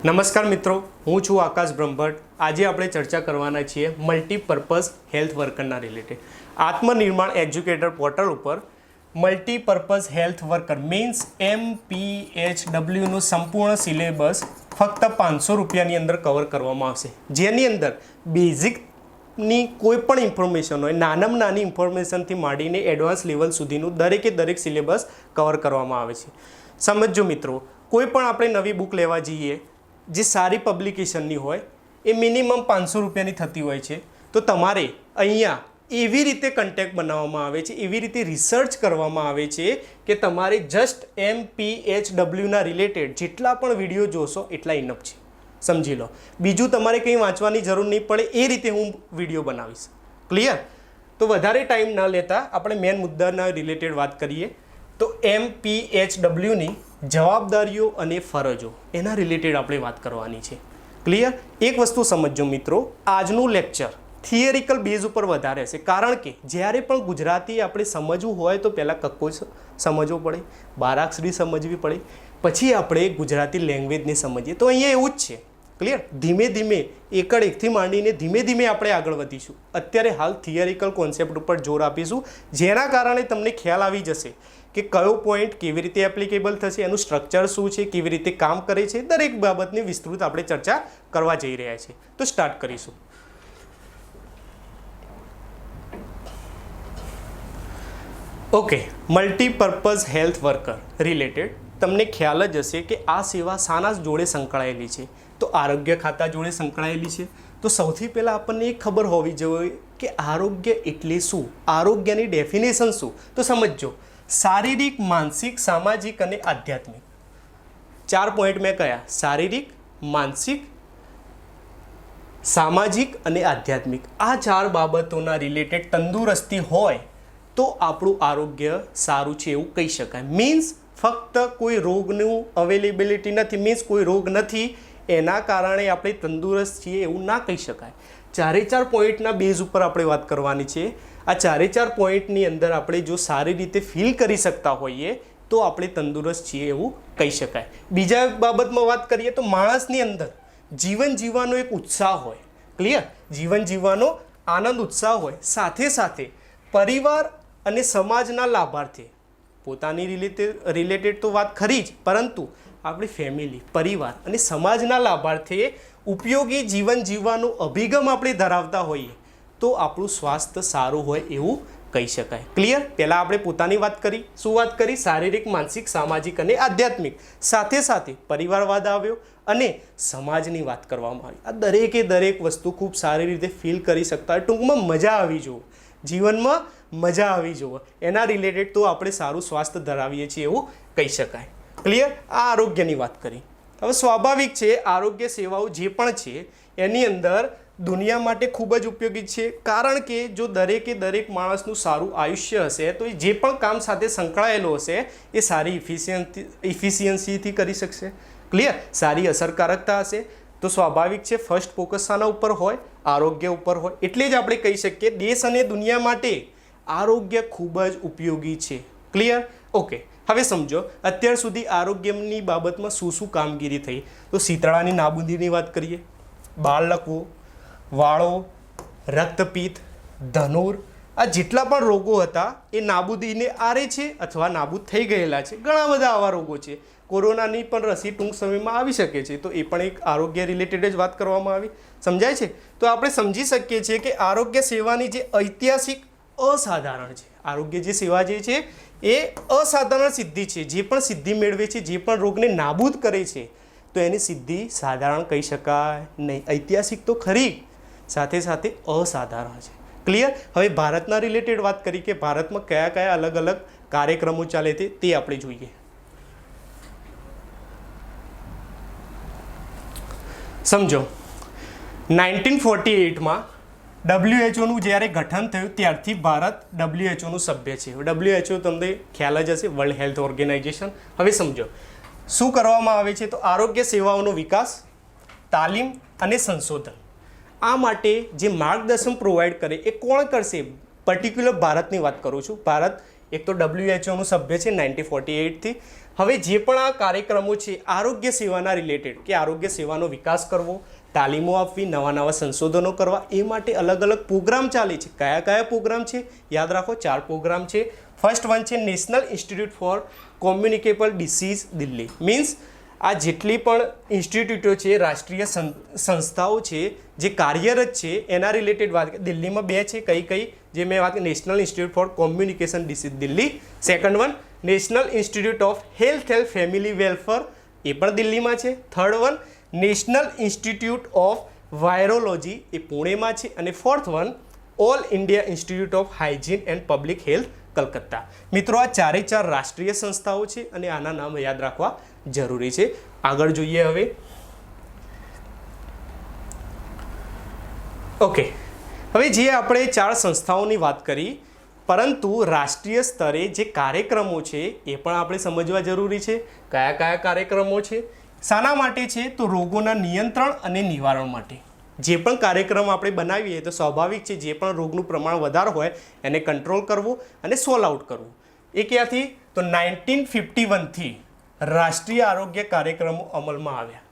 નમસ્કાર મિત્રો, હું છું આકાશ બ્રહ્મભટ્ટ. આજે આપણે ચર્ચા કરવાના છીએ મલ્ટીપર્પઝ હેલ્થ વર્કરના રિલેટેડ. આત્મનિર્માણ એજ્યુકેટર પોર્ટલ ઉપર મલ્ટીપર્પઝ હેલ્થ વર્કર મીન્સ MPHWનું સંપૂર્ણ સિલેબસ ફક્ત 500 રૂપિયાની અંદર કવર કરવામાં આવશે, જેની અંદર બેઝિકની કોઈ પણ ઇન્ફોર્મેશન હોય, નાનામાં નાની ઇન્ફોર્મેશનથી માંડીને એડવાન્સ લેવલ સુધીનું દરેકે દરેક સિલેબસ કવર કરવામાં આવે છે. સમજો મિત્રો, કોઈ પણ આપણે નવી બુક લેવા જઈએ જે સારી પબ્લિકેશનની હોય એ મિનિમમ 500 રૂપિયાની થતી હોય છે, તો તમારે અહીંયા એવી રીતે કન્ટેક્ટ બનાવવામાં આવે છે, એવી રીતે રિસર્ચ કરવામાં આવે છે કે તમારે જસ્ટ MPHWના રિલેટેડ જેટલા પણ વિડીયો જોશો એટલા ઇનફ છે. સમજી લો, બીજું તમારે કંઈ વાંચવાની જરૂર નહીં પડે, એ રીતે હું વિડીયો બનાવીશ. ક્લિયર? તો વધારે ટાઈમ ન લેતા આપણે મેન મુદ્દાના રિલેટેડ વાત કરીએ. તો MPHWની જવાબદારીઓ અને ફરજો એના રિલેટેડ આપણે વાત કરવાની છે. ક્લિયર? એક વસ્તુ સમજો મિત્રો, આજનું લેક્ચર થિયરિકલ બેઝ ઉપર વધારે હશે, કારણ કે જ્યારે પણ ગુજરાતી આપણે સમજવું હોય તો પહેલાં કક્કો સમજવો પડે, બારાક્ષરી સમજવી પડે, પછી આપણે ગુજરાતી લેંગ્વેજને સમજીએ. તો અહીંયા એવું જ છે. ક્લિયર? ધીમે ધીમે એકડ એકથી માંડીને ધીમે ધીમે આપણે આગળ વધીશું. અત્યારે હાલ થિયરિકલ કોન્સેપ્ટ ઉપર જોર આપીશું, જેના કારણે તમને ખ્યાલ આવી જશે કે કયો પોઈન્ટ કેવી રીતે એપ્લિકેબલ થશે, એનું સ્ટ્રક્ચર શું છે, કેવી રીતે કામ કરે છે, દરેક બાબતની વિસ્તૃત આપણે ચર્ચા કરવા જઈ રહ્યા છીએ. તો સ્ટાર્ટ કરીશું. Okay, multipurpose health worker related તમને ખ્યાલ જ હશે કે આ સેવા શાના જોડે સંકળાયેલી છે? તો આરોગ્ય ખાતા જોડે સંકળાયેલી છે. તો સૌથી પહેલાં આપણને એ ખબર હોવી જોઈએ કે આરોગ્ય એટલે શું, આરોગ્યની ડેફિનેશન શું. તો સમજો, શારીરિક, માનસિક, સામાજિક અને આધ્યાત્મિક. 4 પોઈન્ટ મેં કયા? શારીરિક, માનસિક, સામાજિક અને આધ્યાત્મિક. આ 4 બાબતોના રિલેટેડ તંદુરસ્તી હોય તો આપણું આરોગ્ય સારું છે એવું કહી શકાય. મીન્સ ફક્ત કોઈ રોગનું અવેલેબિલિટી નથી, મીન્સ કોઈ રોગ નથી એના કારણે આપણે તંદુરસ્ત છીએ એવું ના કહી શકાય. 4 પોઈન્ટના બેઝ ઉપર આપણે વાત કરવાની છે. આ 4 પોઈન્ટની અંદર આપણે જો સારી રીતે ફીલ કરી શકતા હોઈએ તો આપણે તંદુરસ્ત છીએ એવું કહી શકાય. બીજા બાબતમાં વાત કરીએ તો માણસની અંદર જીવન જીવવાનો એક ઉત્સાહ હોય. ક્લિયર? જીવન જીવવાનો આનંદ, ઉત્સાહ હોય, સાથે સાથે પરિવાર અને સમાજના લાભાર્થે પોતાની રિલેટેડ તો વાત ખરી જ, પરંતુ આપણી ફેમિલી, પરિવાર અને સમાજના લાભાર્થે ઉપયોગી જીવન જીવવાનો અભિગમ આપણે ધરાવતા હોઈએ તો આપણું સ્વાસ્થ્ય સારું હોય એવું કહી શકાય. ક્લિયર? પહેલાં આપણે પોતાની વાત કરી. શું વાત કરી? શારીરિક, માનસિક, સામાજિક અને આધ્યાત્મિક. સાથે સાથે પરિવારવાદ આવ્યો અને સમાજની વાત કરવામાં આવી. આ દરેકે દરેક વસ્તુ ખૂબ સારી રીતે ફીલ કરી શકતા હોય. ટૂંકમાં મજા આવી જુઓ, જીવનમાં મજા આવી જુઓ, એના રિલેટેડ તો આપણે સારું સ્વાસ્થ્ય ધરાવીએ છીએ એવું કહી શકાય. ક્લિયર? આ આરોગ્યની વાત કરી. હવે સ્વાભાવિક છે, આરોગ્ય સેવાઓ જે પણ છે એની અંદર દુનિયા માટે ખૂબ જ ઉપયોગી છે, કારણ કે જો દરેકે દરેક માણસનું સારું આયુષ્ય હશે તો એ જે પણ કામ સાથે સંકળાયેલો હશે એ સારી ઇફિશિયન્સીથી કરી શકશે. ક્લિયર? સારી અસરકારકતા હશે. તો સ્વાભાવિક છે ફર્સ્ટ ફોકસ શાના ઉપર હોય? આરોગ્ય ઉપર હોય. એટલે જ આપણે કહી શકીએ દેશ અને દુનિયા માટે આરોગ્ય ખૂબ જ ઉપયોગી છે. ક્લિયર? ઓકે, હવે સમજો, અત્યાર સુધી આરોગ્યની બાબતમાં શું શું કામગીરી થઈ. તો શીતળાની નાબૂદીની વાત કરીએ, બાળલકવો, વાળો, રક્તપિત્ત, ધનુર, આ જેટલા પણ રોગો હતા એ નાબૂદીને આરે છે અથવા નાબૂદ થઈ ગયેલા છે. ઘણા બધા આવા રોગો છે. કોરોનાની પણ રસી ટૂંક સમયમાં આવી શકે છે, તો એ પણ એક આરોગ્ય રિલેટેડ જ વાત કરવામાં આવી. સમજાય છે? તો આપણે સમજી શકીએ છીએ કે આરોગ્ય સેવાની જે ઐતિહાસિક અસાધારણ છે, આરોગ્ય જે સેવા જે છે એ અસાધારણ સિદ્ધિ છે. જે પણ સિદ્ધિ મેળવે છે, જે પણ રોગને નાબૂદ કરે છે, તો એની સિદ્ધિ સાધારણ કહી શકાય નહીં. ઐતિહાસિક તો ખરી, સાથે સાથે અસાધારણ છે. ક્લિયર? હવે ભારતના રિલેટેડ વાત કરી કે ભારતમાં કયા કયા અલગ અલગ કાર્યક્રમો ચાલે છે તે આપણે જોઈએ. સમજો, 1948માં WHO જ્યારે ગઠન થયું ત્યારથી ભારત WHO સભ્ય છે. WHO તમને ખ્યાલ જ હશે, વર્લ્ડ હેલ્થ ઓર્ગેનાઇઝેશન. હવે સમજો શું કરવામાં આવે છે? તો આરોગ્ય સેવાઓનો વિકાસ, તાલીમ અને સંશોધન. આ માટે જે માર્ગદર્શન પ્રોવાઈડ કરે એ કોણ કરશે? પર્ટિક્યુલર ભારતની વાત કરું છું. ભારત એક તો WHO સભ્ય છે 1948થી, હવે જે પણ આ કાર્યક્રમો છે આરોગ્ય સેવાના રિલેટેડ કે આરોગ્ય સેવાનો વિકાસ કરવો, તાલીમો આપવી, નવા નવા સંશોધનો કરવા, એ માટે અલગ અલગ પ્રોગ્રામ ચાલે છે. કયા કયા પ્રોગ્રામ છે યાદ રાખો, 4 પ્રોગ્રામ છે. ફર્સ્ટ વન છે national institute for communicable disease Delhi. Means આ જેટલી પણ ઇન્સ્ટિટ્યૂટો છે, રાષ્ટ્રીય સંસ્થાઓ છે જે કાર્યરત છે એના રિલેટેડ વાત. દિલ્હીમાં 2 છે, કઈ કઈ જે મેં વાત, national institute for communication disease Delhi. Second one national institute of health and family welfare, એ પણ દિલ્હીમાં છે. Third one national institute of virology, એ પુણેમાં છે. અને fourth one all India institute of hygiene and public health, Calcutta. મિત્રો આ 4 રાષ્ટ્રીય સંસ્થાઓ છે અને આના નામ યાદ રાખવા જરૂરી છે. આગળ જોઈએ હવે. ઓકે, હવે જે આપણે 4 સંસ્થાઓની વાત કરી, પરંતુ રાષ્ટ્રીય સ્તરે જે કાર્યક્રમો છે એ પણ આપણે સમજવા જરૂરી છે. કયા કયા કાર્યક્રમો છે, શાના માટે છે? તો રોગોના નિયંત્રણ અને નિવારણ માટે. જે પણ કાર્યક્રમ આપણે બનાવીએ તો સ્વાભાવિક છે જે પણ રોગનું પ્રમાણ વધારે હોય એને કંટ્રોલ કરવું અને સોલ્વ આઉટ કરવું. એ ક્યાંથી? તો 1951થી રાષ્ટ્રીય આરોગ્ય કાર્યક્રમો અમલમાં આવ્યા.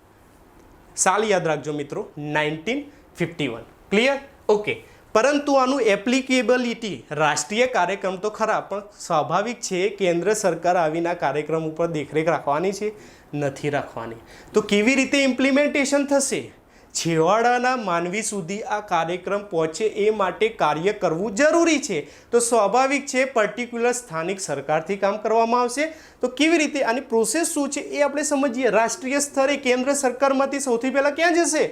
સાલ યાદ રાખજો મિત્રો, 1951. ક્લિયર? ઓકે. પરંતુ આનું એપ્લિકેબિલિટી, રાષ્ટ્રીય કાર્યક્રમ તો ખરા, પણ સ્વાભાવિક છે કેન્દ્ર સરકાર આવીના કાર્યક્રમ ઉપર દેખરેખ રાખવાની છે, નથી રાખવાની. તો કેવી રીતે ઇમ્પ્લિમેન્ટેશન થશે? છેવાડાના માનવી સુધી આ કાર્યક્રમ પહોંચે એ માટે કાર્ય કરવું જરૂરી છે. તો સ્વાભાવિક છે પર્ટિક્યુલર સ્થાનિક સરકારથી કામ કરવામાં આવશે. તો કેવી રીતે આની પ્રોસેસ શું છે એ આપણે સમજીએ. રાષ્ટ્રીય સ્તરે કેન્દ્ર સરકારમાંથી સૌથી પહેલાં ક્યાં જશે?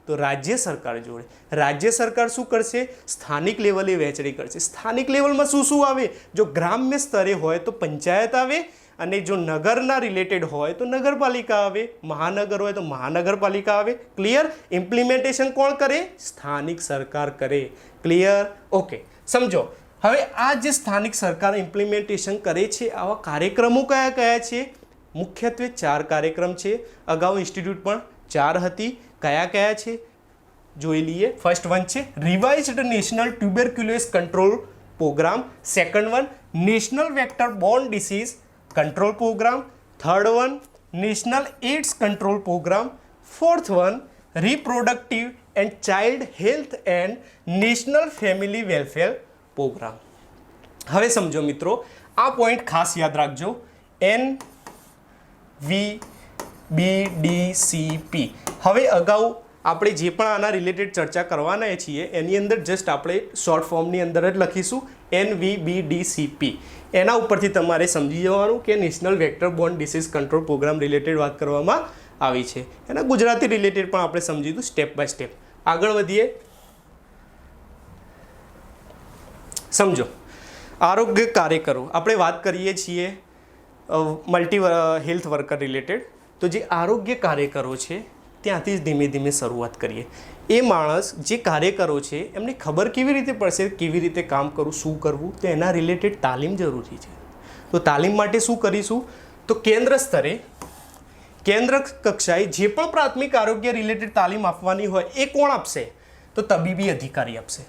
તો રાજ્ય સરકાર જોડે. રાજ્ય સરકાર શું કરશે? સ્થાનિક લેવલે વહેંચણી કરશે. સ્થાનિક લેવલમાં શું શું આવે? જો ગ્રામ્ય સ્તરે હોય તો પંચાયત આવે, અને જો નગરના રિલેટેડ હોય તો નગરપાલિકા આવે, મહાનગર હોય તો મહાનગરપાલિકા આવે. ક્લિયર? ઇમ્પ્લિમેન્ટેશન કોણ કરે? સ્થાનિક સરકાર કરે. ક્લિયર? ઓકે, સમજો. હવે આ જે સ્થાનિક સરકાર ઇમ્પ્લિમેન્ટેશન કરે છે, આવા કાર્યક્રમો કયા કયા છે? મુખ્યત્વે 4 કાર્યક્રમ છે. અગાઉ ઇન્સ્ટિટ્યૂટ પણ 4 હતી. કયા કયા છે જોઈ લઈએ. ફર્સ્ટ વન છે revised national tuberculosis control programme. Second one national vector borne disease control programme. Third one national AIDS control programme. Fourth one reproductive and child health and national family welfare programme. હવે સમજો મિત્રો, આ point ખાસ યાદ રાખજો. NVBDCP. હવે અગાઉ આપણે જે પણ આના રિલેટેડ ચર્ચા કરવાના છીએ એની અંદર જસ્ટ આપણે શોર્ટ ફોર્મની અંદર જ લખીશું NVBDCP. એના ઉપરથી તમારે સમજી જવાનું કે national vector borne disease control programme related વાત કરવામાં આવી છે. એના ગુજરાતી રિલેટેડ પણ આપણે સમજીશું સ્ટેપ બાય સ્ટેપ. આગળ વધીએ. સમજો, આરોગ્ય કાર્યકરો આપણે વાત કરીએ છીએ મલ્ટી હેલ્થ વર્કર રિલેટેડ. તો જે આરોગ્ય કાર્યકરો છે ત્યાંથી જ ધીમે ધીમે શરૂઆત કરીએ. એ માણસ જે કાર્યકરો છે એમને ખબર કેવી રીતે પડશે કેવી રીતે કામ કરવું, શું કરવું? તો એના રિલેટેડ તાલીમ જરૂરી છે. તો તાલીમ માટે શું કરીશું? તો કેન્દ્ર સ્તરે, કેન્દ્ર કક્ષાએ જે પણ પ્રાથમિક આરોગ્ય રિલેટેડ તાલીમ આપવાની હોય એ કોણ આપશે? તો તબીબી અધિકારી આપશે.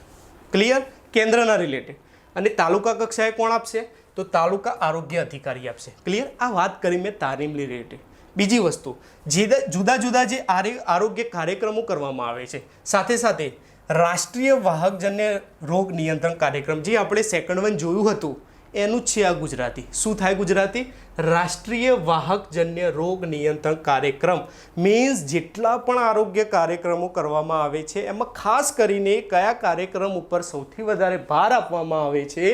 ક્લિયર? કેન્દ્રના રિલેટેડ. અને તાલુકા કક્ષાએ કોણ આપશે? તો તાલુકા આરોગ્ય અધિકારી આપશે. ક્લિયર? આ વાત કરી મેં તાલીમ રિલેટેડ. બીજી વસ્તુ, જુદા જુદા જે આરોગ્ય કાર્યક્રમો કરવામાં આવે છે, સાથે સાથે રાષ્ટ્રીય વાહકજન્ય રોગ નિયંત્રણ કાર્યક્રમ જે આપણે સેકન્ડ વન જોયું હતું એનું જ છે આ ગુજરાતી. શું થાય ગુજરાતી? રાષ્ટ્રીય વાહકજન્ય રોગ નિયંત્રણ કાર્યક્રમ. મીન્સ જેટલા પણ આરોગ્ય કાર્યક્રમો કરવામાં આવે છે એમાં ખાસ કરીને કયા કાર્યક્રમ ઉપર સૌથી વધારે ભાર આપવામાં આવે છે?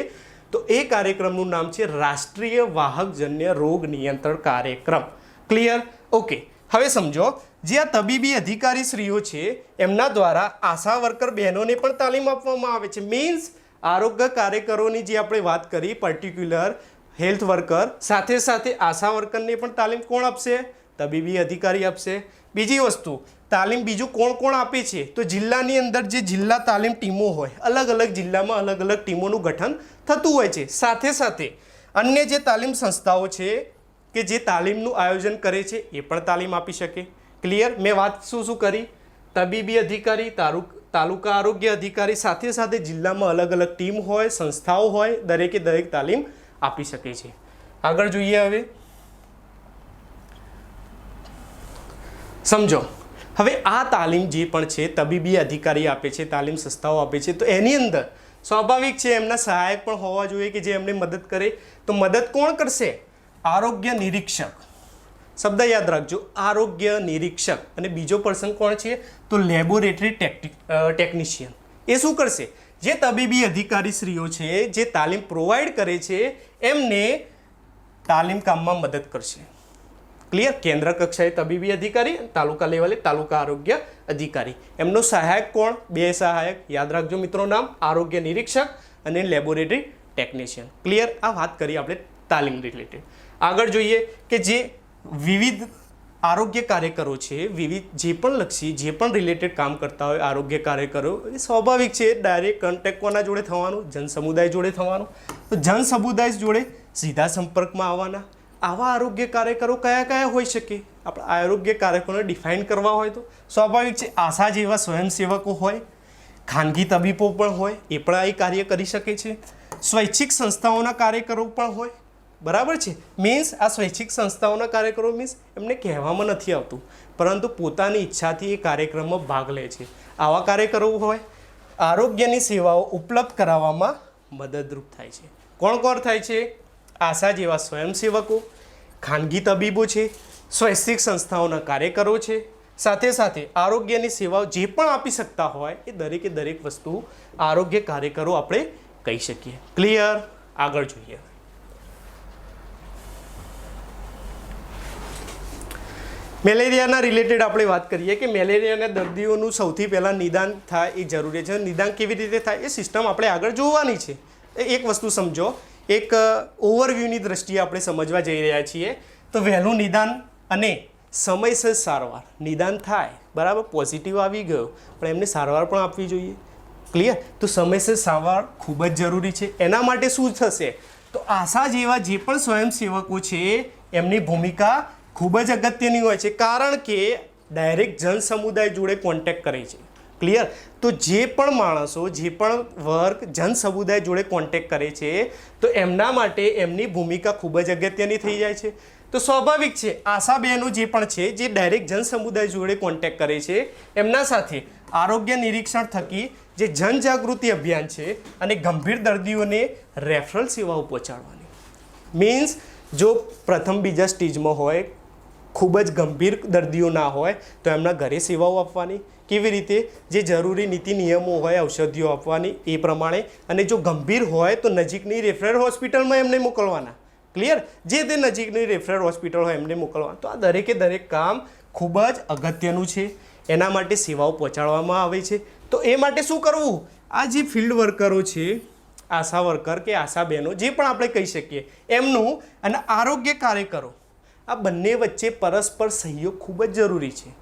તો એ કાર્યક્રમનું નામ છે રાષ્ટ્રીય વાહકજન્ય રોગ નિયંત્રણ કાર્યક્રમ. ક્લિયર? ઓકે. હવે સમજો, જે આ તબીબી અધિકારીશ્રીઓ છે એમના દ્વારા આશા વર્કર બહેનોને પણ તાલીમ આપવામાં આવે છે. મીન્સ આરોગ્ય કાર્યકરોની જે આપણે વાત કરી પર્ટિક્યુલર હેલ્થ વર્કર, સાથે સાથે આશા વર્કરને પણ તાલીમ કોણ આપશે? તબીબી અધિકારી આપશે. બીજી વસ્તુ, તાલીમ બીજું કોણ કોણ આપે છે? તો જિલ્લાની અંદર જે જિલ્લા તાલીમ ટીમો હોય, અલગ અલગ જિલ્લામાં અલગ અલગ ટીમોનું ગઠન થતું હોય છે. સાથે સાથે અન્ય જે તાલીમ સંસ્થાઓ છે કે જે તાલીમનું આયોજન કરે છે એ પણ તાલીમ આપી શકે. ક્લિયર? મેં વાત શું કરી? તબીબી અધિકારી, તાલુકા આરોગ્ય અધિકારી, સાથે સાથે જિલ્લામાં અલગ અલગ ટીમ હોય, સંસ્થાઓ હોય, દરેકે દરેક તાલીમ આપી શકે છે. આગળ જોઈએ હવે. સમજો હવે આ તાલીમ જે પણ છે તબીબી અધિકારી આપે છે, તાલીમ સંસ્થાઓ આપે છે, તો એની અંદર સ્વાભાવિક છે એમના સહાયક પણ હોવા જોઈએ કે જે એમને મદદ કરે. તો મદદ કોણ કરશે? આરોગ્ય નિરીક્ષક. શબ્દ યાદ રાખજો, આરોગ્ય નિરીક્ષક. અને બીજો પર્સન કોણ છે? તો લેબોરેટરી ટેકનિશિયન. એ શું કરશે? જે તબીબી અધિકારીશ્રીઓ છે જે તાલીમ પ્રોવાઈડ કરે છે એમને તાલીમ કામમાં મદદ કરશે. ક્લિયર? કેન્દ્ર કક્ષાએ તબીબી અધિકારી, તાલુકા લેવલે તાલુકા આરોગ્ય અધિકારી. એમનો સહાયક કોણ? 2 સહાયક. યાદ રાખજો મિત્રો નામ, આરોગ્ય નિરીક્ષક અને લેબોરેટરી ટેકનિશિયન. ક્લિયર? આ વાત કરી આપણે તાલીમ રિલેટેડ. આગળ જોઈએ કે જે વિવિધ આરોગ્ય કાર્યકરો છે, વિવિધ જે પણ લક્ષી જે પણ રિલેટેડ કામ કરતા હોય આરોગ્ય કાર્યકરો, એ સ્વાભાવિક છે ડાયરેક્ટ કોન્ટેક્ટ કોના જોડે થવાનું? જન સમુદાય જોડે થવાનું. તો જન સમુદાય જોડે સીધા સંપર્કમાં આવવાના. આવા આરોગ્ય કાર્યકરો કયા કયા હોઈ શકે? આપણે આરોગ્ય કાર્યકરોને ડિફાઇન કરવા હોય તો સ્વાભાવિક છે આશા જેવા સ્વયંસેવકો હોય, ખાનગી તબીબો પણ હોય, એ પણ આ કાર્ય કરી શકે છે. સ્વૈચ્છિક સંસ્થાઓના કાર્યકરો પણ હોય. બરાબર છે? મીન્સ આ સ્વૈચ્છિક સંસ્થાઓના કાર્યકરો મીન્સ એમને કહેવામાં નથી આવતું, પરંતુ પોતાની ઈચ્છાથી એ કાર્યક્રમમાં ભાગ લે છે. આવા કાર્યકરો હોય. આરોગ્યની સેવાઓ ઉપલબ્ધ કરાવવામાં મદદરૂપ થાય છે. કોણ કોણ થાય છે? આશા જેવા સ્વયંસેવકો, ખાનગી તબીબો છે, સ્વૈચ્છિક સંસ્થાઓના કાર્યકરો છે, સાથે સાથે આરોગ્યની સેવાઓ જે પણ આપી શકતા હોય એ દરેકે દરેક વસ્તુ આરોગ્ય કાર્યકરો આપણે કહી શકીએ. ક્લિયર? આગળ જોઈએ. મેલેરિયાના રિલેટેડ આપણે વાત કરીએ કે મેલેરિયાના દર્દીઓનું સૌથી પહેલાં નિદાન થાય એ જરૂરી છે. નિદાન કેવી રીતે થાય એ સિસ્ટમ આપણે આગળ જોવાની છે. એક વસ્તુ સમજો, એક ઓવરવ્યૂની દ્રષ્ટિએ આપણે સમજવા જઈ રહ્યા છીએ. તો વહેલું નિદાન અને સમયસર સારવાર. નિદાન થાય, બરાબર, પોઝિટિવ આવી ગયો, પણ એમને સારવાર પણ આપવી જોઈએ. ક્લિયર? તો સમયસર સારવાર ખૂબ જ જરૂરી છે. એના માટે શું થશે? તો આશા જેવા જે પણ સ્વયંસેવકો છે એમની ભૂમિકા ખૂબ જ અગત્યની હોય છે, કારણ કે ડાયરેક્ટ જન સમુદાય જોડે કોન્ટેક્ટ કરે છે. ક્લિયર? તો જે પણ માણસો, જે પણ વર્ગ જન સમુદાય જોડે કોન્ટેક્ટ કરે છે તો એમના માટે એમની ભૂમિકા ખૂબ જ અગત્યની થઈ જાય છે. તો સ્વાભાવિક છે આશા બહેનો જે પણ છે જે ડાયરેક્ટ જન સમુદાય જોડે કોન્ટેક્ટ કરે છે એમના સાથે આરોગ્ય નિરીક્ષણ થકી જે જનજાગૃતિ અભિયાન છે અને ગંભીર દર્દીઓને રેફરલ સેવાઓ પહોંચાડવાની. મીન્સ જો પ્રથમ બીજા સ્ટેજમાં હોય, ખૂબ જ ગંભીર દર્દીઓ ના હોય તો એમના ઘરે સેવાઓ આપવાની. કેવી રીતે? જે જરૂરી નીતિ નિયમો હોય, ઔષધિઓ આપવાની એ પ્રમાણે. અને જો ગંભીર હોય તો નજીકની રેફરલ હોસ્પિટલમાં એમને મોકલવાના. ક્લિયર? જે તે નજીકની રેફરલ હોસ્પિટલ હોય એમને મોકલવાના. તો આ દરેકે દરેક કામ ખૂબ જ અગત્યનું છે. એના માટે સેવાઓ પહોંચાડવામાં આવે છે. તો એ માટે શું કરવું? આ જે ફિલ્ડ વર્કરો છે, આશા વર્કર કે આશા બહેનો જે પણ આપણે કહી શકીએ એમનું અને આરોગ્ય કાર્યકરો, આ બંને વચ્ચે પરસ્પર સહયોગ ખૂબ જ જરૂરી છે.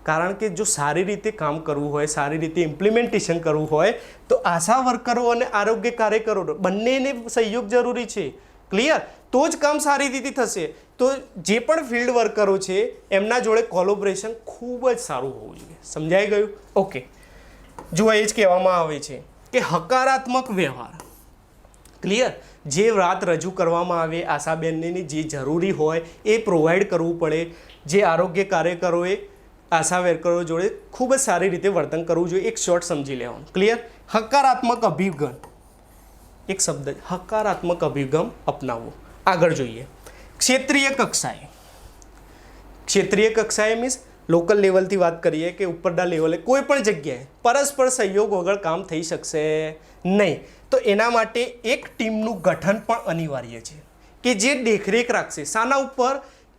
કારણ કે જો સારી રીતે કામ કરવું હોય, સારી રીતે ઇમ્પ્લિમેન્ટેશન કરવું હોય તો આશા વર્કરો અને આરોગ્ય કાર્યકરો બંનેને સહયોગ જરૂરી છે. ક્લિયર? તો જ કામ સારી રીતે થશે. તો જે પણ ફિલ્ડ વર્કરો છે એમના જોડે કોલોબરેશન ખૂબ જ સારું હોવું જોઈએ. સમજાઈ ગયું? ઓકે. જો એ જ કહેવામાં આવે છે કે હકારાત્મક વ્યવહાર. ક્લિયર? જે વાત રજૂ કરવામાં આવે આશાબેનની જે જરૂરી હોય એ પ્રોવાઈડ કરવું પડે. જે આરોગ્ય કાર્યકરોએ આશા વર્કરો જોડે ખૂબ જ સારી રીતે વર્તન કરવું જોઈએ. એક શોર્ટ સમજી લેવાનું. ક્લિયર? હકારાત્મક અભિગમ. એક શબ્દ, હકારાત્મક અભિગમ અપનાવવો. આગળ જોઈએ. ક્ષેત્રીય કક્ષાએ. ક્ષેત્રીય કક્ષાએ મીન્સ લોકલ લેવલથી વાત કરીએ કે ઉપરના લેવલે કોઈ પણ જગ્યાએ પરસ્પર સહયોગ વગર કામ થઈ શકશે નહીં. તો એના માટે એક ટીમનું ગઠન પણ અનિવાર્ય છે કે જે દેખરેખ રાખશે. શાના ઉપર?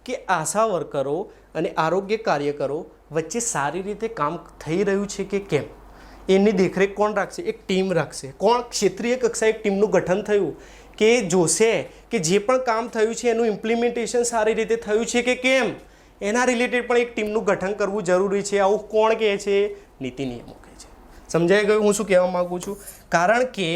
કે આશા વર્કરો અને આરોગ્ય કાર્યકરો વચ્ચે સારી રીતે કામ થઈ રહ્યું છે કે કેમ, એની દેખરેખ કોણ રાખશે? એક ટીમ રાખશે. કોણ? ક્ષેત્રીય કક્ષાએ એક ટીમનું ગઠન થયું કે જોશે કે જે પણ કામ થયું છે એનું ઇમ્પ્લિમેન્ટેશન સારી રીતે થયું છે કે કેમ. એના રિલેટેડ પણ એક ટીમનું ગઠન કરવું જરૂરી છે. આવું કોણ કહે છે? નીતિ નિયમો કહે છે. સમજાઈ ગયું હું શું કહેવા માગું છું? કારણ કે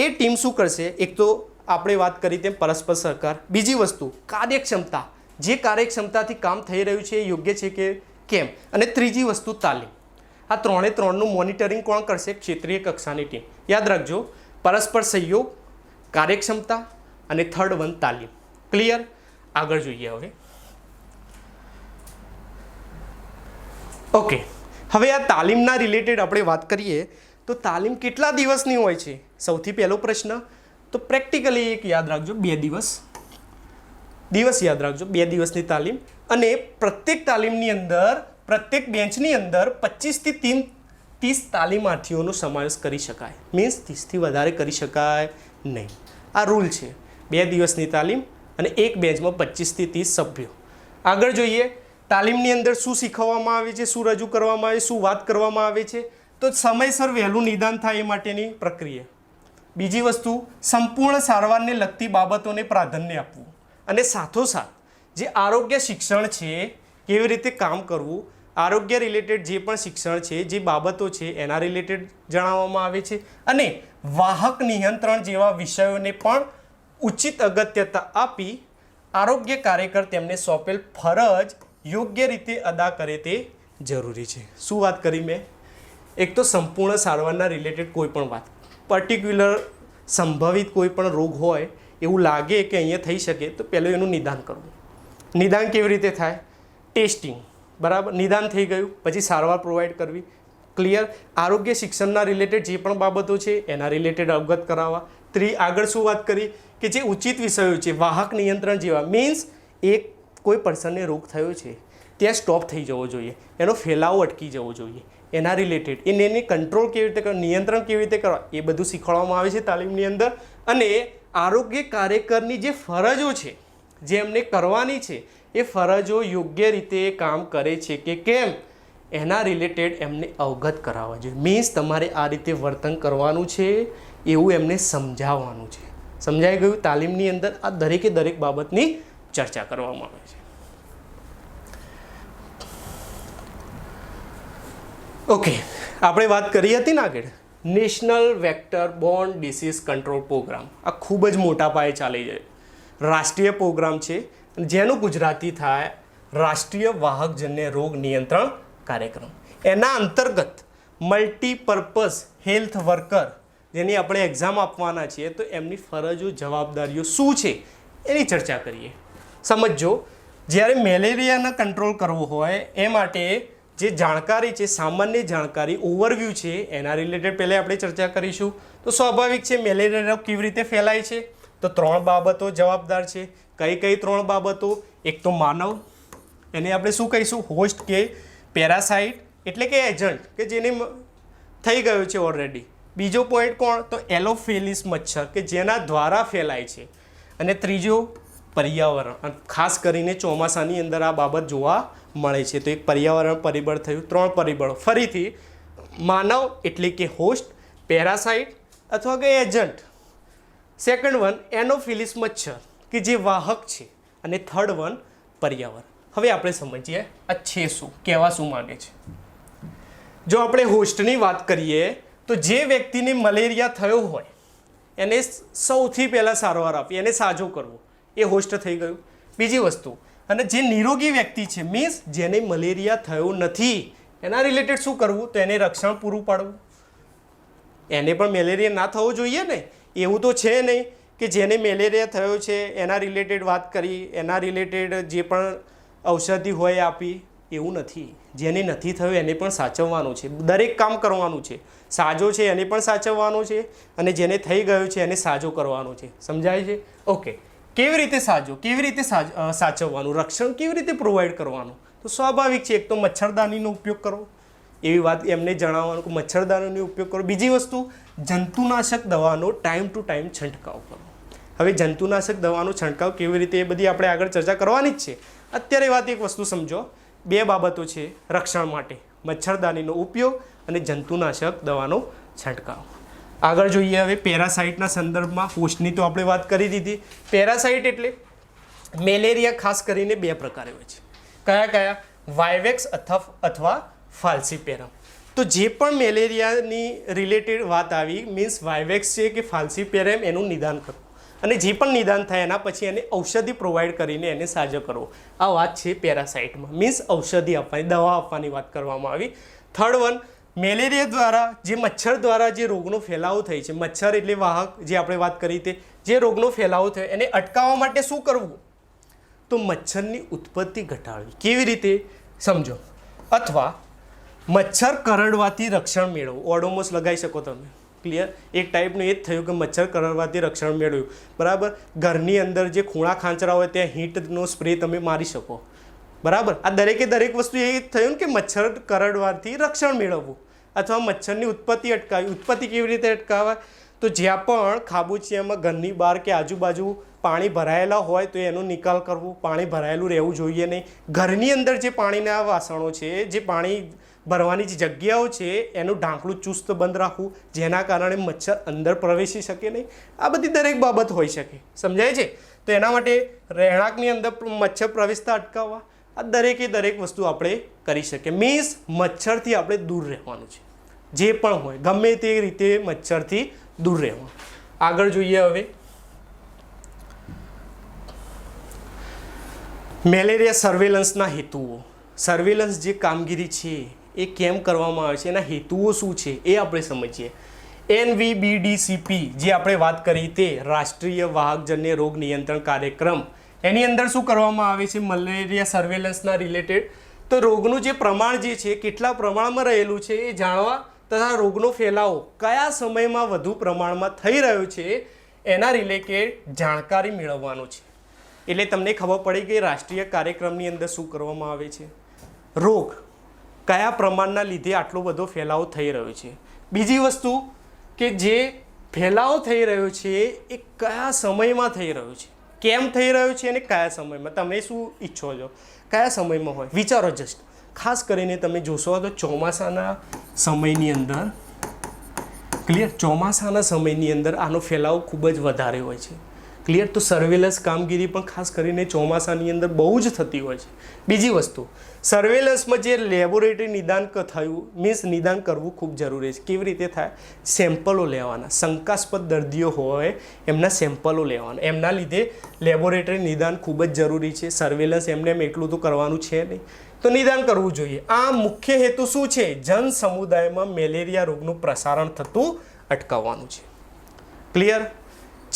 એ ટીમ શું કરશે? એક તો આપણે વાત કરી તેમ પરસ્પર સહકાર. બીજી વસ્તુ કાર્યક્ષમતા. જે કાર્યક્ષમતાથી કામ થઈ રહ્યું છે એ યોગ્ય છે કે કેમ. અને ત્રીજી વસ્તુ તાલીમ. આ ત્રણે ત્રણનું મોનિટરિંગ કોણ કરશે? ક્ષેત્રીય કક્ષાની ટીમ. યાદ રાખજો, પરસ્પર સહયોગ, કાર્યક્ષમતા અને થર્ડ વન તાલીમ. ક્લિયર? આગળ જોઈએ હવે. ઓકે, હવે આ તાલીમના રિલેટેડ આપણે વાત કરીએ તો તાલીમ કેટલા દિવસની હોય છે? સૌથી પહેલો પ્રશ્ન તો પ્રેક્ટિકલી એક યાદ રાખજો, 2 દિવસ યાદ રાખજો, 2 દિવસની તાલીમ. અને પ્રત્યેક તાલીમની અંદર, પ્રત્યેક બેન્ચની અંદર 25 થી 30 તાલીમાર્થીઓનો સમાવેશ કરી શકાય. મીન્સ 30થી વધારે કરી શકાય નહીં. આ રૂલ છે. 2 દિવસની તાલીમ અને એક બેન્ચમાં 25 થી 30 સભ્યો. આગળ જોઈએ તાલીમની અંદર શું શીખવવામાં આવે છે, શું રજૂ કરવામાં આવે છે, શું વાત કરવામાં આવે છે. તો સમયસર વહેલું નિદાન થાય એ માટેની પ્રક્રિયા. બીજી વસ્તુ, સંપૂર્ણ સારવારને લગતી બાબતોને પ્રાધાન્ય આપવું. અને સાથોસાથ જે આરોગ્ય શિક્ષણ છે, કેવી રીતે કામ કરવું, આરોગ્ય રિલેટેડ જે પણ શિક્ષણ છે, જે બાબતો છે એના રિલેટેડ જણાવવામાં આવે છે. અને વાહક નિયંત્રણ જેવા વિષયોને પણ ઉચિત અગત્યતા આપી આરોગ્ય કાર્યકર તેમને સોંપેલ ફરજ યોગ્ય રીતે અદા કરે તે જરૂરી છે. શું વાત કરી મેં? એક તો સંપૂર્ણ સારવારના રિલેટેડ કોઈ પણ વાત, પર્ટિક્યુલર સંભવિત કોઈ પણ રોગ હોય એવું લાગે કે અહીંયા થઈ શકે તો પહેલું એનું નિદાન કરવું. નિદાન કેવી રીતે થાય? ટેસ્ટિંગ, બરાબર. નિદાન થઈ ગયું પછી સારવાર પ્રોવાઈડ કરવી. ક્લિયર? આરોગ્ય શિક્ષણના રિલેટેડ જે પણ બાબતો છે એના રિલેટેડ અવગત કરાવવા. આગળ શું વાત કરી કે જે ઉચિત વિષયો છે, વાહક નિયંત્રણ જેવા. મીન્સ એક કોઈ પર્સનને રોગ થયો છે ત્યાં સ્ટોપ થઈ જવો જોઈએ, એનો ફેલાવો અટકી જવો જોઈએ, એના રિલેટેડ એને કંટ્રોલ કેવી રીતે કરવા, નિયંત્રણ કેવી રીતે કરવા, એ બધું શીખવાડવામાં આવે છે તાલીમની અંદર. અને આરોગ્ય કાર્યકરની જે ફરજો છે, જે એમને કરવાની છે, એ ફરજો યોગ્ય રીતે કામ કરે છે કે કેમ, એના રિલેટેડ એમને અવગત કરાવવા જોઈએ. મીન્સ તમારે આ રીતે વર્તન કરવાનું છે એવું એમને સમજાવવાનું છે. સમજાઈ ગયું? તાલીમની અંદર આ દરેકે દરેક બાબતની ચર્ચા કરવામાં આવે છે. ઓકે, આપણે વાત કરી હતી ને આગળ, national vector borne disease control programme. આ ખૂબ જ મોટા પાયે ચાલી જાય, રાષ્ટ્રીય પ્રોગ્રામ છે, જેનું ગુજરાતી થાય રાષ્ટ્રીય વાહકજન્ય રોગ નિયંત્રણ કાર્યક્રમ. એના અંતર્ગત મલ્ટીપર્પઝ હેલ્થ વર્કર જેની આપણે એક્ઝામ આપવાના છીએ તો એમની ફરજો જવાબદારીઓ શું છે એની ચર્ચા કરીએ. સમજો, જ્યારે મેલેરિયાનો કંટ્રોલ કરવો હોય એ માટે જે જાણકારી છે, સામાન્ય જાણકારી, ઓવરવ્યૂ છે, એના રિલેટેડ પહેલાં આપણે ચર્ચા કરીશું. તો સ્વાભાવિક છે મેલેરિયા રોગ કેવી રીતે ફેલાય છે, તો 3 બાબતો જવાબદાર છે. કઈ 3 બાબતો? એક તો માનવ, એને આપણે શું કહીશું? હોસ્ટ કે પેરાસાઇટ એટલે કે એજન્ટ કે જેને થઈ ગયો છે ઓલરેડી. બીજો પોઈન્ટ કોણ? તો એલોફેલિસ મચ્છર કે જેના દ્વારા ફેલાય છે. અને ત્રીજો પર્યાવરણ, ખાસ કરીને ચોમાસાની અંદર આ બાબત જોવા મળે છે. તો એક પર્યાવરણ પરિબળ થયું. 3 પરિબળો ફરીથી, માનવ એટલે કે હોસ્ટ, પેરાસાઇટ અથવા કે એજન્ટ, સેકન્ડ વન એનોફિલિસ મચ્છર કે જે વાહક છે, અને થર્ડ વન પર્યાવરણ. હવે આપણે સમજીએ આ છે શું, કહેવા શું માગે છે. જો આપણે હોસ્ટની વાત કરીએ તો જે વ્યક્તિને મલેરિયા થયો હોય એને સૌથી પહેલાં સારવાર આપી, એને સાજો કરવો, એ હોસ્ટ થઈ ગયું. બીજી વસ્તુ, અને જે નિરોગી વ્યક્તિ છે, મીન્સ જેને મલેરિયા થયો નથી, એના રિલેટેડ શું કરવું? તો એને રક્ષણ પૂરું પાડવું. એને પણ મેલેરિયા ના થવો જોઈએ ને. એવું તો છે નહીં કે જેને મેલેરિયા થયો છે એના રિલેટેડ વાત કરી, એના રિલેટેડ જે પણ ઔષધિ હોય આપી, એવું નથી. જેને નથી થયું એને પણ સાચવવાનું છે, દરેક કામ કરવાનું છે. સાજો છે એને પણ સાચવવાનો છે, અને જેને થઈ ગયું છે એને સાજો કરવાનો છે. સમજાય છે? ઓકે, કેવી રીતે સાજો, કેવી રીતે સાચવવાનું, રક્ષણ કેવી રીતે પ્રોવાઈડ કરવાનું? તો સ્વાભાવિક છે, એક તો મચ્છરદાનીનો ઉપયોગ કરો, એવી વાત એમને જણાવવાનું કે મચ્છરદાનીનો ઉપયોગ કરો. બીજી વસ્તુ, જંતુનાશક દવાનો ટાઈમ ટુ ટાઈમ છંટકાવ કરો. હવે જંતુનાશક દવાનો છંટકાવ કેવી રીતે, એ બધી આપણે આગળ ચર્ચા કરવાની જ છે. અત્યારે વાત એક વસ્તુ સમજો, 2 બાબતો છે રક્ષણ માટે, મચ્છરદાનીનો ઉપયોગ અને જંતુનાશક દવાનો છંટકાવ. આગળ જોઈએ હવે પેરાસાઇટના સંદર્ભમાં. હોસ્ટની તો આપણે વાત કરી દીધી. પેરાસાઇટ એટલે મેલેરિયા ખાસ કરીને 2 પ્રકારે હોય છે. કયા? વાયવેક્સ અથવા ફાલ્સીપેરમ. તો જે પણ મેલેરિયાની રિલેટેડ વાત આવી, મીન્સ વાયવેક્સ છે કે ફાલ્સીપેરમ, એનું નિદાન કરવું. અને જે પણ નિદાન થાય એના પછી એને ઔષધિ પ્રોવાઈડ કરીને એને સાજો કરવો. આ વાત છે પેરાસાઇટમાં, મીન્સ ઔષધિ આપવાની, દવા આપવાની વાત કરવામાં આવી. થર્ડ વન, મેલેરિયા દ્વારા, જે મચ્છર દ્વારા જે રોગનો ફેલાવો થાય છે, મચ્છર એટલે વાહક, જે આપણે વાત કરી તે, જે રોગનો ફેલાવો થયો એને અટકાવવા માટે શું કરવું? તો મચ્છરની ઉત્પત્તિ ઘટાડવી. કેવી રીતે? સમજો. અથવા મચ્છર કરડવાથી રક્ષણ મેળવવું. ઓડોમોસ લગાવી શકો તમે. ક્લિયર? એક ટાઈપનું એ જ થયું કે મચ્છર કરડવાથી રક્ષણ મેળવ્યું. બરાબર? ઘરની અંદર જે ખૂણા ખાંચરા હોય ત્યાં હીટનો સ્પ્રે તમે મારી શકો. બરાબર? આ દરેક વસ્તુ એ જ થયું ને કે મચ્છર કરડવાથી રક્ષણ મેળવવું અથવા મચ્છરની ઉત્પત્તિ અટકાવી. ઉત્પત્તિ કેવી રીતે અટકાવાય? તો જ્યાં પણ ખાબોચિયામાં ઘરની બહાર કે આજુબાજુ પાણી ભરાયેલા હોય તો એનો નિકાલ કરવો. પાણી ભરાયેલું રહેવું જોઈએ નહીં. ઘરની અંદર જે પાણીના વાસણો છે, જે પાણી ભરવાની જે જગ્યાઓ છે, એનું ઢાંકણું ચુસ્ત બંધ રાખવું, જેના કારણે મચ્છર અંદર પ્રવેશી શકે નહીં. આ બધી દરેક બાબત હોઈ શકે. સમજાય છે? તો એના માટે રહેણાંકની અંદર મચ્છર પ્રવેશતા અટકાવવા, આ દરેક વસ્તુ આપણે કરી શકીએ. મીન્સ મચ્છરથી આપણે દૂર રહેવાનું છે. જે પણ હોય ગમે તે રીતે મચ્છરથી દૂર રહેવાનું. આગળ જોઈએ હવે મેલેરિયા સર્વેલન્સના હેતુઓ. સર્વેલન્સ જે કામગીરી છે એ કેમ કરવામાં આવે છે, એના હેતુઓ શું છે એ આપણે સમજીએ. NVBDCP જે આપણે વાત કરી તે રાષ્ટ્રીય વાહકજન્ય રોગ નિયંત્રણ કાર્યક્રમ, એની અંદર શું કરવામાં આવે છે મલેરિયા સર્વેલન્સના રિલેટેડ? તો રોગનું જે પ્રમાણ જે છે, કેટલા પ્રમાણમાં રહેલું છે એ જાણવા તથા રોગનો ફેલાવો કયા સમયમાં વધુ પ્રમાણમાં થઈ રહ્યો છે એના રિલેટેડ જાણકારી મેળવવાનું છે. એટલે તમને ખબર પડી કે રાષ્ટ્રીય કાર્યક્રમની અંદર શું કરવામાં આવે છે, રોગ કયા પ્રમાણના લીધે આટલો બધો ફેલાવો થઈ રહ્યો છે. બીજી વસ્તુ કે જે ફેલાવો થઈ રહ્યો છે એ કયા સમયમાં થઈ રહ્યો છે, કેમ થઈ રહ્યો છે અને કયા સમયમાં. તમે શું ઈચ્છો છો કયા સમયમાં હોય? વિચારો જસ્ટ. ખાસ કરીને તમે જોશો તો ચોમાસાના સમયની અંદર, ક્લિયર, ચોમાસાના સમયની અંદર આનો ફેલાવો ખૂબ જ વધારે હોય છે. ક્લિયર? તો સર્વેલન્સ કામગીરી પણ ખાસ કરીને ચોમાસાની અંદર બહુ જ થતી હોય છે. બીજી વસ્તુ, સર્વેલન્સમાં જે લેબોરેટરી નિદાન થયું, મીન્સ નિદાન કરવું ખૂબ જરૂરી છે. કેવી રીતે થાય? સેમ્પલો લેવાના. શંકાસ્પદ દર્દીઓ હોય એમના સેમ્પલો લેવાના. એમના લીધે લેબોરેટરી નિદાન ખૂબ જ જરૂરી છે. સર્વેલન્સ એમને એટલું તો કરવાનું છે નહીં, તો નિદાન કરવું જોઈએ. આ મુખ્ય હેતુ શું છે? જન સમુદાયમાં મેલેરિયા રોગનું પ્રસારણ થતું અટકાવવાનું છે. ક્લિયર?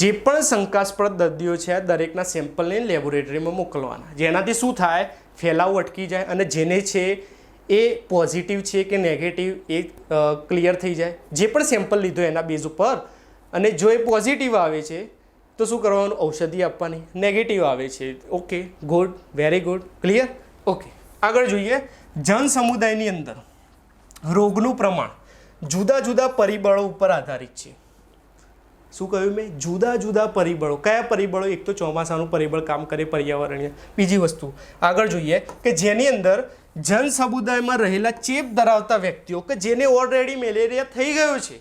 જે પણ શંકાસ્પદ દર્દીઓ છે આ દરેકના સેમ્પલને લેબોરેટરીમાં મોકલવાના, જેનાથી શું થાય? ફેલાવો અટકી જાય અને જેને છે એ પોઝિટિવ છે કે નેગેટિવ એ ક્લિયર થઈ જાય. જે પણ સેમ્પલ લીધો એના બેઝ ઉપર, અને જો એ પોઝિટિવ આવે છે તો શું કરવાનું? ઔષધિ આપવાની. નેગેટિવ આવે છે, okay, good, very good, clear, okay. આગળ જોઈએ. જન સમુદાયની અંદર રોગનું પ્રમાણ જુદા જુદા પરિબળો ઉપર આધારિત છે. શું કહ્યું મેં? જુદા જુદા પરિબળો. કયા પરિબળો? એક તો ચોમાસાનું પરિબળ કામ કરે, પર્યાવરણીય. બીજી વસ્તુ આગળ જોઈએ કે જેની અંદર જન સમુદાયમાં રહેલા ચેપ ધરાવતા વ્યક્તિઓ કે જેને ઓલરેડી મેલેરિયા થઈ ગયો છે,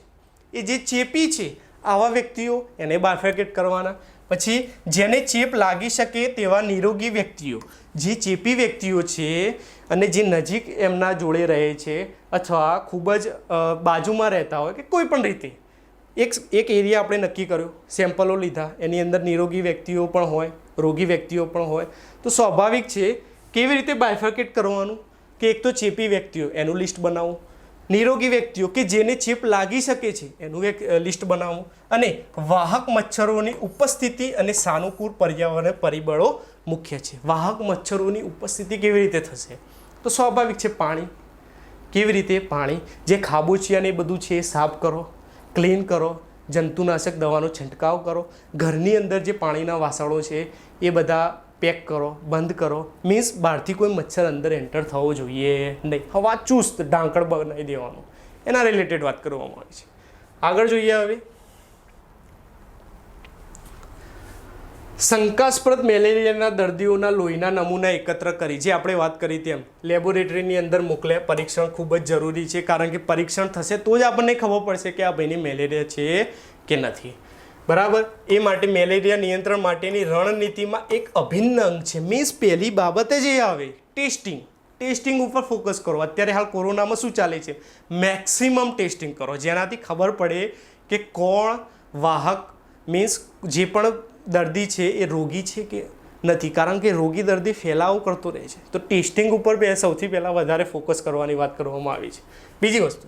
એ જે ચેપી છે આવા વ્યક્તિઓ, એને બાયફર્કેટ કરવાના. પછી જેને ચેપ લાગી શકે તેવા નિરોગી વ્યક્તિઓ, જે ચેપી વ્યક્તિઓ છે અને જે નજીક એમના જોડે રહે છે અથવા ખૂબ જ બાજુમાં રહેતા હોય કે કોઈ પણ રીતે એક એરિયા આપણે નક્કી કર્યો, સેમ્પલો લીધા, એની અંદર નિરોગી વ્યક્તિઓ પણ હોય, રોગી વ્યક્તિઓ પણ હોય, તો સ્વાભાવિક છે કેવી રીતે બાયફર્કેટ કરવાનું કે એક તો ચેપી વ્યક્તિઓ એનું લિસ્ટ બનાવવું, નિરોગી વ્યક્તિઓ કે જેને ચેપ લાગી શકે છે એનું એક લિસ્ટ બનાવવું, અને વાહક મચ્છરોની ઉપસ્થિતિ અને સાનુકૂળ પર્યાવરણ પરિબળો મુખ્ય છે. વાહક મચ્છરોની ઉપસ્થિતિ કેવી રીતે થશે? તો સ્વાભાવિક છે પાણી. કેવી રીતે? પાણી. જે ખાબોચિયા ને બધું છે એ સાફ કરો, ક્લીન કરો, જંતુનાશક દવાનો છંટકાવ કરો, ઘરની અંદર જે પાણીના વાસણો છે એ બધા પેક કરો, બંધ કરો. મીન્સ બહારથી કોઈ મચ્છર અંદર એન્ટર થવો જોઈએ નહીં. હવા ચુસ્ત ઢાંકણ બનાવી દેવાનું. એના રિલેટેડ વાત કરવામાં આવી છે. આગળ જોઈએ હવે શંકાસ્પદ મેલેરિયાના દર્દીઓના લોહીના નમૂના એકત્ર કરી, જે આપણે વાત કરી તેમ લેબોરેટરીની અંદર મોકલ્યા. પરીક્ષણ ખૂબ જ જરૂરી છે, કારણ કે પરીક્ષણ થશે તો જ આપણને ખબર પડશે કે આ ભાઈને મેલેરિયા છે કે નથી. બરાબર? એ માટે મેલેરિયા નિયંત્રણ માટેની રણનીતિમાં એક અભિન્ન અંગ છે. મીન્સ પહેલી બાબત જ એ આવે ટેસ્ટિંગ. ટેસ્ટિંગ ઉપર ફોકસ કરો. અત્યારે હાલ કોરોનામાં શું ચાલે છે? મેક્સિમમ ટેસ્ટિંગ કરો, જેનાથી ખબર પડે કે કોણ વાહક, મીન્સ જે પણ દર્દી છે એ રોગી છે કે નથી, કારણ કે રોગી દર્દી ફેલાવો કરતો રહે છે. તો ટેસ્ટિંગ ઉપર સૌથી પહેલાં વધારે ફોકસ કરવાની વાત કરવામાં આવી છે. બીજી વસ્તુ,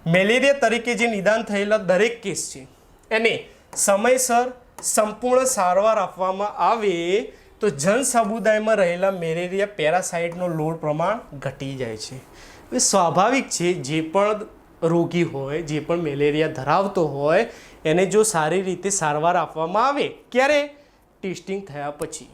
મેલેરિયા તરીકે જે નિદાન થયેલા દરેક કેસ છે એને સમયસર સંપૂર્ણ સારવાર આપવામાં આવે તો જન સમુદાયમાં રહેલા મેલેરિયા પેરાસાઇટનો લોડ પ્રમાણ ઘટી જાય છે. હવે સ્વાભાવિક છે જે પણ રોગી હોય, જે પણ મેલેરિયા ધરાવતો હોય, એને જો સારી રીતે સારવાર આપવામાં આવે, ક્યારે? ટેસ્ટિંગ થયા પછી.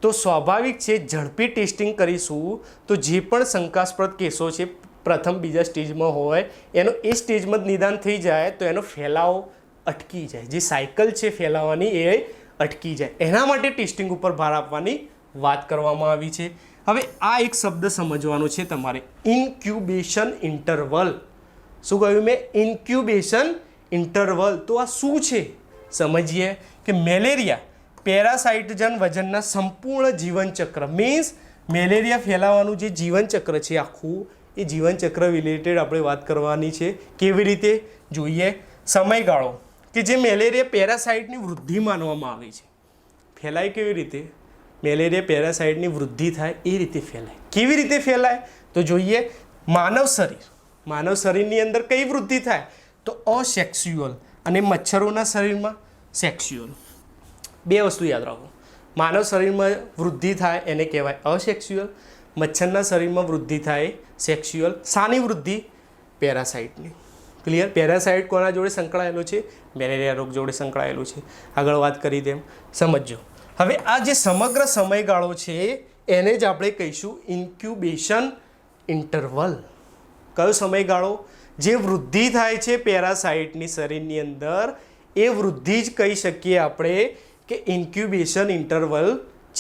તો સ્વાભાવિક છે ઝડપી ટેસ્ટિંગ કરીશું તો જે પણ શંકાસ્પદ કેસો છે પ્રથમ બીજા સ્ટેજમાં હોય એનો એ સ્ટેજમાં જ નિદાન થઈ જાય તો એનો ફેલાવો અટકી જાય, જે સાયકલ છે ફેલાવાની એ અટકી જાય. એના માટે ટેસ્ટિંગ ઉપર ભાર આપવાની વાત કરવામાં આવી છે. હવે આ એક શબ્દ સમજવાનો છે તમારે, ઇન્ક્યુબેશન ઇન્ટરવલ. શું કહ્યું મેં? Incubation interval. તો આ શું છે સમજીએ કે મેલેરિયા પેરાસાઇટજન વજનના સંપૂર્ણ જીવનચક્ર, મીન્સ મેલેરિયા ફેલાવાનું જે જીવનચક્ર છે આખું, એ જીવનચક્ર રિલેટેડ આપણે વાત કરવાની છે. કેવી રીતે? જોઈએ સમયગાળો કે જે મેલેરિયા પેરાસાઇટની વૃદ્ધિ માનવામાં આવે છે. ફેલાય કેવી રીતે? મેલેરિયા પેરાસાઇટની વૃદ્ધિ થાય એ રીતે ફેલાય. કેવી રીતે ફેલાય? તો જોઈએ માનવ શરીરની અંદર કઈ વૃદ્ધિ થાય? તો અસેક્સ્યુઅલ, અને મચ્છરોના શરીરમાં સેક્સ્યુઅલ. બે વસ્તુ યાદ રાખો. માનવ શરીરમાં વૃદ્ધિ થાય એને કહેવાય અસેક્સ્યુઅલ, મચ્છરના શરીરમાં વૃદ્ધિ થાય સેક્સ્યુઅલ. શાની વૃદ્ધિ? પેરાસાઇટની. ક્લિયર? પેરાસાઇટ કોના જોડે સંકળાયેલો છે? મેલેરિયા રોગ જોડે સંકળાયેલો છે. આગળ વાત કરી તેમ સમજો. હવે આ જે સમગ્ર સમયગાળો છે એને જ આપણે કહીશું ઇન્ક્યુબેશન ઇન્ટરવલ. કયો સમયગાળો? જે વૃદ્ધિ થાય છે પેરાસાઇટની શરીરની અંદર એ વૃદ્ધિ જ કહી શકીએ આપણે કે ઇન્ક્યુબેશન ઇન્ટરવલ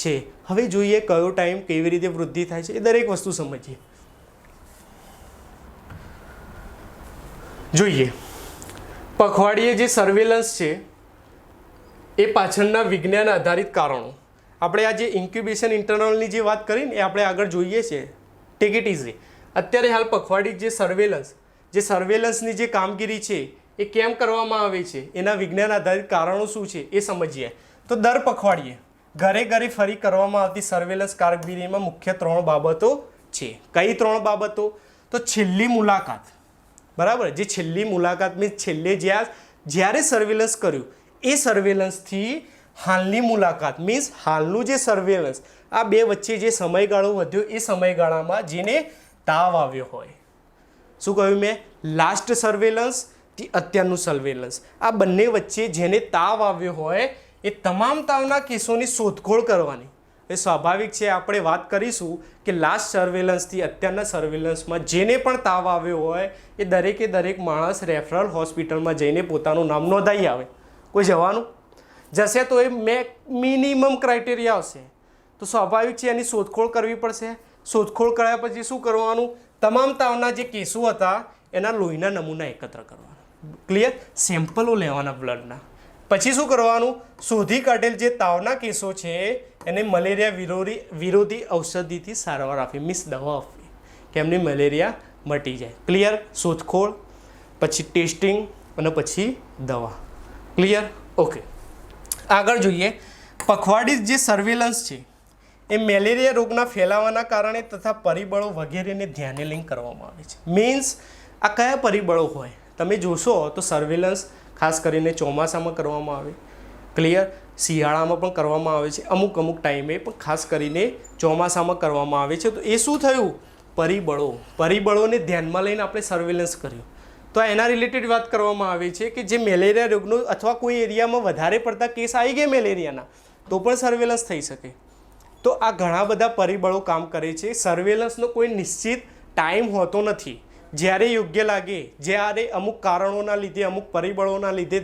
છે. હવે જોઈએ કયો ટાઈમ, કેવી રીતે વૃદ્ધિ થાય છે, એ દરેક વસ્તુ સમજીએ. જોઈએ પખવાડિયે જે સર્વેલન્સ છે એ પાછળના વિજ્ઞાન આધારિત કારણો. આપણે આ જે ઇન્ક્યુબેશન ઇન્ટરવલની જે વાત કરી ને એ આપણે આગળ જોઈએ છે. Take it easy. અત્યારે હાલ પખવાડિયે જે સર્વેલન્સની જે કામગીરી છે એ કેમ કરવામાં આવે છે, એના વિજ્ઞાન આધારિત કારણો શું છે એ સમજીએ. તો દર પખવાડિયે ઘરે ઘરે ફરી કરવામાં આવતી સર્વેલન્સ કામગીરીમાં મુખ્ય 3 બાબતો છે. કઈ 3 બાબતો? તો છેલ્લી મુલાકાત. બરાબર, જે છેલ્લી મુલાકાત મીન્સ છેલ્લે જ્યારે સર્વેલન્સ કર્યું એ સર્વેલન્સથી હાલની મુલાકાત મીન્સ હાલનું જે સર્વેલન્સ, આ બે વચ્ચે જે સમયગાળો વધ્યો એ સમયગાળામાં જેને તાવ આવ્યો હોય. શું કહ્યું મેં? લાસ્ટ સર્વેલન્સ થી અત્યારનું સર્વેલન્સ, આ બંને વચ્ચે જેને તાવ આવ્યો હોય એ તમામ તાવના કેસોની શોધખોળ કરવાની. એ સ્વાભાવિક છે આપણે વાત કરીશું કે લાસ્ટ સર્વેલન્સથી અત્યારના સર્વેલન્સમાં જેને પણ તાવ આવ્યો હોય એ દરેકે દરેક માણસ રેફરલ હોસ્પિટલમાં જઈને પોતાનું નામ નોંધાઈ આવે. કોઈ જવાનું જશે તો એ મિનિમમ ક્રાઇટેરિયા આવશે. તો સ્વાભાવિક છે એની શોધખોળ કરવી પડશે. શોધખોળ કર્યા પછી શું કરવાનું? તમામ તાવના જે કેસો હતા એના લોહીના નમૂના એકત્ર કરવાના. ક્લિયર? સેમ્પલો લેવાના બ્લડના. પછી શું કરવાનું? શોધી કાઢેલ જે તાવના કેસો છે એને મલેરિયા વિરોધી ઔષધિથી સારવાર આપવી, મીન્સ દવા આપવી કે એમની મલેરિયા મટી જાય. ક્લિયર? શોધખોળ, પછી ટેસ્ટિંગ અને પછી દવા. ક્લિયર? ઓકે. આગળ જોઈએ પખવાડિયે જે સર્વેલન્સ છે એ મેલેરિયા રોગના ફેલાવાના કારણે તથા પરિબળો વગેરેને ધ્યાને લઈને કરવામાં આવે છે. મીન્સ આ કયા પરિબળો હોય તમે જોશો તો સર્વેલન્સ ખાસ કરીને ચોમાસામાં કરવામાં આવે. ક્લિયર? શિયાળામાં પણ કરવામાં આવે છે, અમુક ટાઈમે પણ ખાસ કરીને ચોમાસામાં કરવામાં આવે છે. તો એ શું થયું? પરિબળોને ધ્યાનમાં લઈને આપણે સર્વેલન્સ કર્યું. તો એના રિલેટેડ વાત કરવામાં આવે છે કે જે મેલેરિયા રોગનો અથવા કોઈ એરિયામાં વધારે પડતા કેસ આવી ગયા મેલેરિયાના તો પણ સર્વેલન્સ થઈ શકે. તો આ ઘણા બધા પરિબળો કામ કરે છે. સર્વેલન્સનો કોઈ નિશ્ચિત ટાઈમ હોતો નથી. જ્યારે યોગ્ય લાગે, જ્યારે અમુક કારણોના લીધે, અમુક પરિબળોના લીધે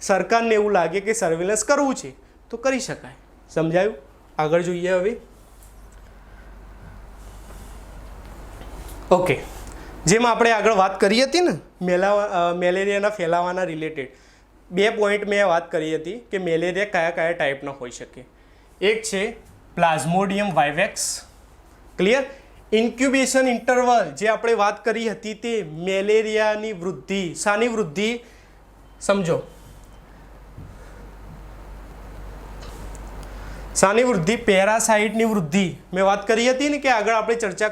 સરકારને એવું લાગે કે સર્વેલન્સ કરવું છે તો કરી શકાય. સમજાયું? આગળ જોઈએ હવે. ઓકે, જેમ આપણે આગળ વાત કરી હતી ને મેલેરિયાના ફેલાવાના રિલેટેડ 2 પોઈન્ટ મેં વાત કરી હતી કે મેલેરિયા કયા ટાઈપના હોઈ શકે. એક છે પ્લાઝ્મોડિયમ વાઇવેક્સ. ક્લિયર? ઇન્ક્યુબેશન ઇન્ટરવલ જે આપણે વાત કરી હતી તે મેલેરિયાની વૃદ્ધિ. શાની વૃદ્ધિ? સમજો. શાની વૃદ્ધિ? પેરાસાઇટની વૃદ્ધિ. મેં વાત કરી હતી ને કે આગળ આપણે ચર્ચા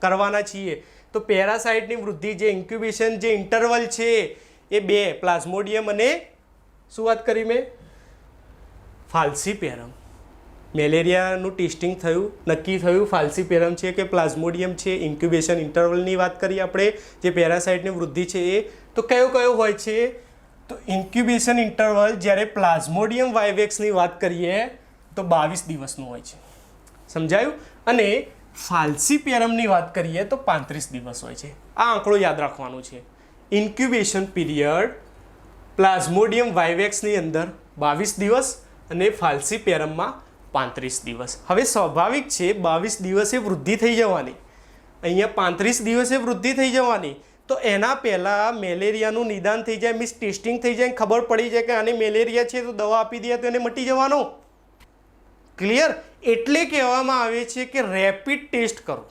કરવાના છીએ. તો પેરાસાઇટની વૃદ્ધિ, જે ઇન્ક્યુબેશન જે ઇન્ટરવલ છે એ 2 પ્લાઝ્મોડિયમ અને શું વાત કરી મેં? ફાલ્સીપેરમ. મેલેરિયાનું ટેસ્ટિંગ થયું, નક્કી થયું ફાલ્સીપેરમ છે કે પ્લાઝ્મોડિયમ છે. ઇન્ક્યુબેશન ઇન્ટરવલની વાત કરીએ આપણે, જે પેરાસાઇટની વૃદ્ધિ છે એ. તો કયો હોય છે? તો ઇન્ક્યુબેશન ઇન્ટરવલ જ્યારે પ્લાઝ્મોડિયમ વાઇવેક્સની વાત કરીએ તો 22 દિવસનું હોય છે. સમજાયું? અને ફાલ્સીપેરમની વાત કરીએ તો 35 દિવસ હોય છે. આ આંકડો યાદ રાખવાનો છે. ઇન્ક્યુબેશન પીરિયડ પ્લાઝ્મોડિયમ વાઇવેક્સની અંદર 22 દિવસ અને ફાલ્સીપેરમમાં 35 દિવસ. હવે સ્વાભાવિક છે 22 દિવસે વૃદ્ધિ થઈ જવાની, અહીંયા 35 દિવસે વૃદ્ધિ થઈ જવાની. તો એના પહેલાં મેલેરિયાનું નિદાન થઈ જાય, મીન્સ ટેસ્ટિંગ થઈ જાય, ખબર પડી જાય કે આને મેલેરિયા છે, તો દવા આપી દે તો એને મટી જવાનો. ક્લિયર? એટલે કહેવામાં આવે છે કે રેપિડ ટેસ્ટ કરો,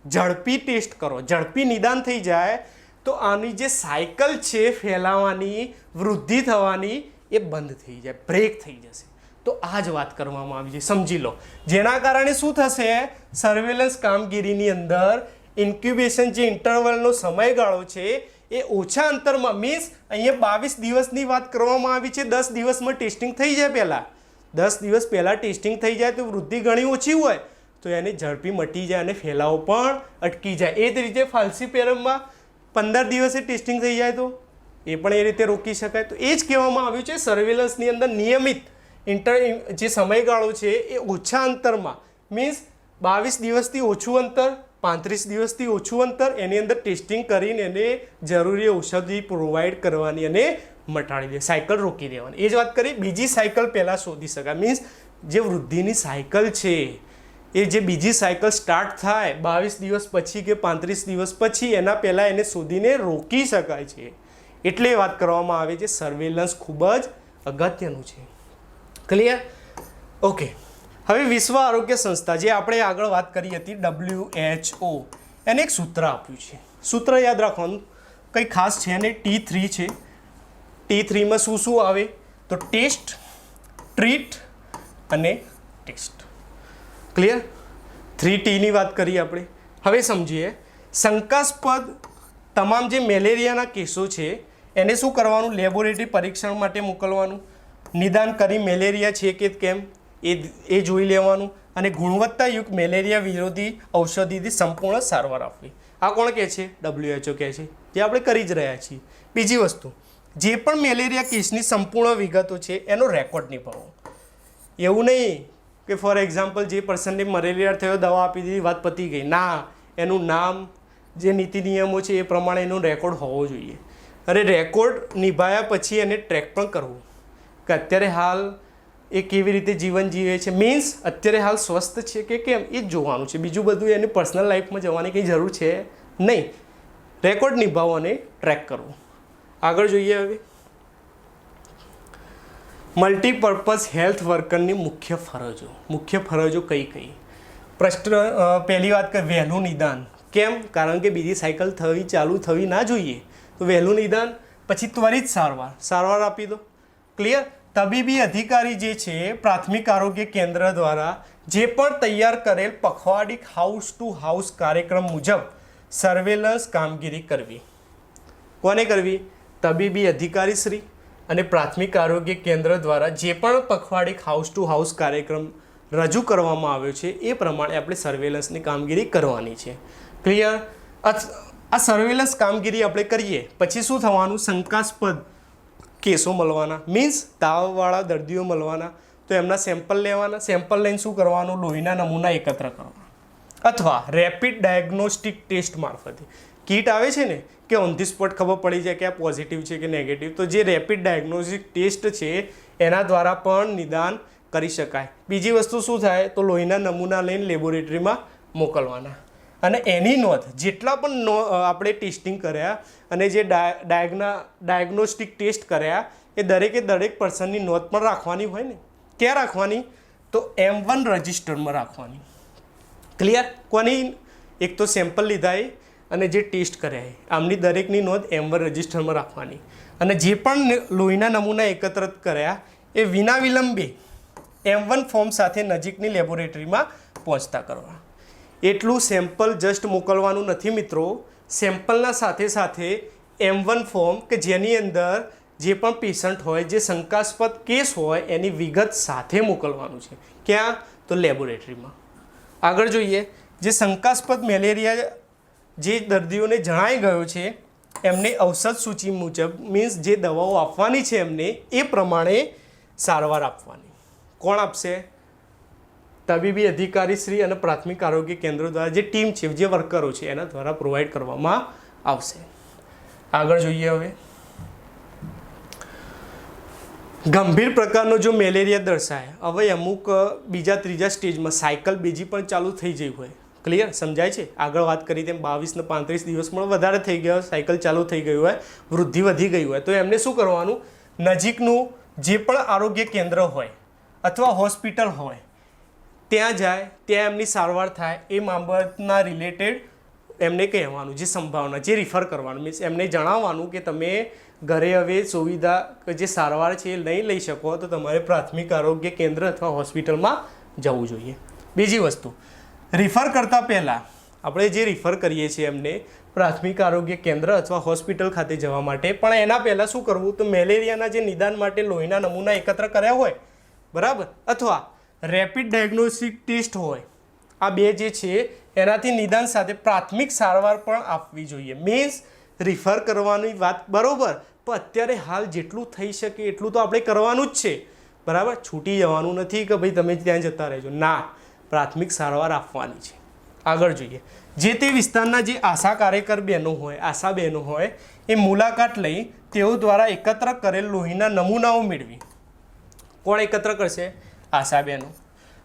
ઝડપી ટેસ્ટ કરો. ઝડપી નિદાન થઈ જાય તો આની જે સાયકલ છે ફેલાવાની, વૃદ્ધિ થવાની, એ બંધ થઈ જાય, બ્રેક થઈ જશે. તો આ જ વાત કરવામાં આવી છે, સમજી લો. જેના કારણે શું થશે? સર્વેલન્સ કામગીરીની અંદર ઇન્ક્યુબેશન જે ઇન્ટરવલનો સમયગાળો છે એ ઓછા અંતરમાં, મીન્સ અહીંયા 22 દિવસની વાત કરવામાં આવી છે. 10 દિવસમાં ટેસ્ટિંગ થઈ જાય પહેલાં, 10 દિવસ પહેલાં ટેસ્ટિંગ થઈ જાય તો વૃદ્ધિ ઘણી ઓછી હોય તો એને ઝડપી મટી જાય અને ફેલાવો પણ અટકી જાય. એ જ રીતે ફાલ્સીપેરમમાં 15 દિવસે ટેસ્ટિંગ થઈ જાય તો એ પણ એ રીતે રોકી શકાય. તો એ જ કહેવામાં આવ્યું છે સર્વેલન્સની અંદર નિયમિત જે સમયગાળો છે એ ઓછા અંતરમાં, મીન્સ 22 દિવસથી ઓછું અંતર, 35 દિવસથી ઓછું અંતર, એની અંદર ટેસ્ટિંગ કરીને એને જરૂરી ઔષધિ પ્રોવાઈડ કરવાની અને મટાડી દે, સાયકલ રોકી દેવાની. એ જ વાત કરી. બીજી સાયકલ પહેલાં શોધી શકાય, મીન્સ જે વૃદ્ધિની સાયકલ છે એ જે બીજી સાયકલ સ્ટાર્ટ થાય 22 દિવસ પછી કે 35 દિવસ પછી, એના પહેલાં એને શોધીને રોકી શકાય છે. એટલે વાત કરવામાં આવે છે સર્વેલન્સ ખૂબ જ અગત્યનું છે. ક્લિયર? ઓકે. હવે વિશ્વ આરોગ્ય સંસ્થા, જે આપણે આગળ વાત કરી હતી, WHO, એને એક સૂત્ર આપ્યું છે. સૂત્ર યાદ રાખવાનું, કંઈ ખાસ છે ને, T3 છે. T3માં શું આવે? તો ટેસ્ટ, ટ્રીટ અને ટેસ્ટ. ક્લિયર? 3Tની વાત કરીએ આપણે. હવે સમજીએ. શંકાસ્પદ તમામ જે મેલેરિયાના કેસો છે એને શું કરવાનું? લેબોરેટરી પરીક્ષણ માટે મોકલવાનું. નિદાન કરી મેલેરિયા છે કે કેમ એ જોઈ લેવાનું અને ગુણવત્તાયુક્ત મેલેરિયા વિરોધી ઔષધિથી સંપૂર્ણ સારવાર આપવી. આ કોણ કહે છે? WHO કહે છે, જે આપણે કરી જ રહ્યા છીએ. બીજી વસ્તુ, જે પણ મેલેરિયા કેસની સંપૂર્ણ વિગતો છે એનો રેકોર્ડ નિભાવવો. એવું નહીં કે ફોર એક્ઝામ્પલ જે પર્સનને મેલેરિયા થયો, દવા આપી દીધી, વાત પતી ગઈ. ના, એનું નામ, જે નીતિ નિયમો છે એ પ્રમાણે એનો રેકોર્ડ હોવો જોઈએ. અને રેકોર્ડ નિભાવ્યા પછી એને ટ્રેક પણ કરવું કે અત્યારે હાલ એ કેવી રીતે જીવન જીવે છે, મીન્સ અત્યારે હાલ સ્વસ્થ છે કે કેમ, એ જ જોવાનું છે. બીજું બધું એની પર્સનલ લાઈફમાં જવાની કંઈ જરૂર છે નહીં. રેકોર્ડ નિભાવો અને ટ્રેક કરવો. આગળ જોઈએ. હવે મલ્ટીપર્પઝ હેલ્થ વર્કરની મુખ્ય ફરજો કઈ કઈ? પ્રશ્ન પહેલી વાત કે વહેલું નિદાન. કેમ? કારણ કે બીજી સાયકલ ચાલુ થવી ના જોઈએ. તો વહેલું નિદાન, પછી ત્વરિત સારવાર આપી દો. ક્લિયર? તબીબી અધિકારી જે છે પ્રાથમિક આરોગ્ય કેન્દ્ર દ્વારા જે પણ તૈયાર કરેલ પખવાડિક હાઉસ ટુ હાઉસ કાર્યક્રમ મુજબ સર્વેલન્સ કામગીરી કરવી. કોને કરવી? તબીબી અધિકારી શ્રી અને પ્રાથમિક આરોગ્ય કેન્દ્ર દ્વારા જે પણ પખવાડિક હાઉસ ટુ હાઉસ કાર્યક્રમ રજૂ કરવામાં આવ્યો છે એ પ્રમાણે આપણે સર્વેલન્સની કામગીરી કરવાની છે. ક્લિયર? આ સર્વેલન્સ કામગીરી આપણે કરીએ પછી શું થવાનું? શંકાસ્પદ કેસો મળવાના, મીન્સ તાવવાળા દર્દીઓ મળવાના, તો એમના સેમ્પલ લેવાના. સેમ્પલ લઈને શું કરવાનું? લોહીના નમૂના એકત્ર કરવાના. અથવા રેપિડ ડાયગ્નોસ્ટિક ટેસ્ટ મારફતે કીટ આવે છે ને કે ઓન ધી સ્પોટ ખબર પડી જાય કે આ પોઝિટિવ છે કે નેગેટિવ, તો જે રેપિડ ડાયગ્નોસ્ટિક ટેસ્ટ છે એના દ્વારા પણ નિદાન કરી શકાય. બીજી વસ્તુ શું થાય? તો લોહીના નમૂના લઈને લેબોરેટરીમાં મોકલવાના અને એની નોંધ, જેટલા પણ આપણે ટેસ્ટિંગ કર્યા અને જે ડાયગ્નોસ્ટિક ટેસ્ટ કર્યા એ દરેક પર્સનની નોંધ પણ રાખવાની હોય ને. ક્યાં રાખવાની? તો M1 રજિસ્ટરમાં રાખવાની. ક્લિયર? કોની? એક તો સેમ્પલ લીધા એ અને જે ટેસ્ટ કર્યા એ, આમની દરેકની નોંધ M1 રજિસ્ટરમાં રાખવાની. અને જે પણ લોહીના નમૂના એકત્રિત કર્યા એ વિના વિલંબે M1 ફોર્મ સાથે નજીકની લેબોરેટરીમાં પહોંચતા કરવા. એટલું સેમ્પલ જસ્ટ મોકલવાનું નથી મિત્રો. સેમ્પલના સાથે M1 ફોર્મ કે જેની અંદર જે પણ પેશન્ટ હોય, જે શંકાસ્પદ કેસ હોય એની વિગત સાથે મોકલવાનું છે. ક્યાં? તો લેબોરેટરીમાં. આગળ જોઈએ, જે શંકાસ્પદ મેલેરિયા જે દર્દીઓને જણાઈ ગયો છે એમને ઔષધ સૂચિ મુજબ મીન્સ જે દવાઓ આપવાની છે એમને એ પ્રમાણે સારવાર આપવાની. કોણ આપશે? તબીબી અધિકારીશ્રી અને પ્રાથમિક આરોગ્ય કેન્દ્રો દ્વારા જે ટીમ છે, જે વર્કરો છે એના દ્વારા પ્રોવાઈડ કરવામાં આવશે. આગળ જોઈએ હવે, ગંભીર પ્રકારનો જો મેલેરિયા દર્શાય, હવે અમુક બીજા ત્રીજા સ્ટેજમાં સાયકલ બીજી પણ ચાલુ થઈ જઈ હોય. ક્લિયર? સમજાય છે? આગળ વાત કરી તેમ 22 ને 35 દિવસમાં વધારે થઈ ગયા, સાયકલ ચાલુ થઈ ગયું હોય, વૃદ્ધિ વધી ગઈ હોય, તો એમને શું કરવાનું? નજીકનું જે પણ આરોગ્ય કેન્દ્ર હોય અથવા હોસ્પિટલ હોય ત્યાં જાય, ત્યાં એમની સારવાર થાય. એ બાબતના રિલેટેડ એમને કહેવાનું, જે સંભાવના, જે રિફર કરવાનું, મીન્સ એમને જણાવવાનું કે તમે ઘરે હવે સુવિધા જે સારવાર છે એ નહીં લઈ શકો તો તમારે પ્રાથમિક આરોગ્ય કેન્દ્ર અથવા હોસ્પિટલમાં જવું જોઈએ. બીજી વસ્તુ, રિફર કરતાં પહેલાં આપણે જે રિફર કરીએ છીએ એમને પ્રાથમિક આરોગ્ય કેન્દ્ર અથવા હોસ્પિટલ ખાતે જવા માટે, પણ એના પહેલાં શું કરવું? તો મેલેરિયાના જે નિદાન માટે લોહીના નમૂના એકત્ર કર્યા હોય, બરાબર, અથવા રેપિડ ડાયગ્નોસ્ટિક ટેસ્ટ હોય, આ બે જે છે એનાથી નિદાન સાથે પ્રાથમિક સારવાર પણ આપવી જોઈએ. મીન્સ રિફર કરવાની વાત બરાબર, પણ અત્યારે હાલ જેટલું થઈ શકે એટલું તો આપણે કરવાનું જ છે, બરાબર. છૂટી જવાનું નથી કે ભાઈ તમે ત્યાં જતા રહેજો, ના, પ્રાથમિક સારવાર આપવાની છે. આગળ જોઈએ, જે તે વિસ્તારના જે આશા કાર્યકર બહેનો હોય, આશા બહેનો હોય, એ મુલાકાત લઈ તેઓ દ્વારા એકત્ર કરેલ લોહીના નમૂનાઓ મેળવી. કોણ એકત્ર કરશે? આશા બહેનો.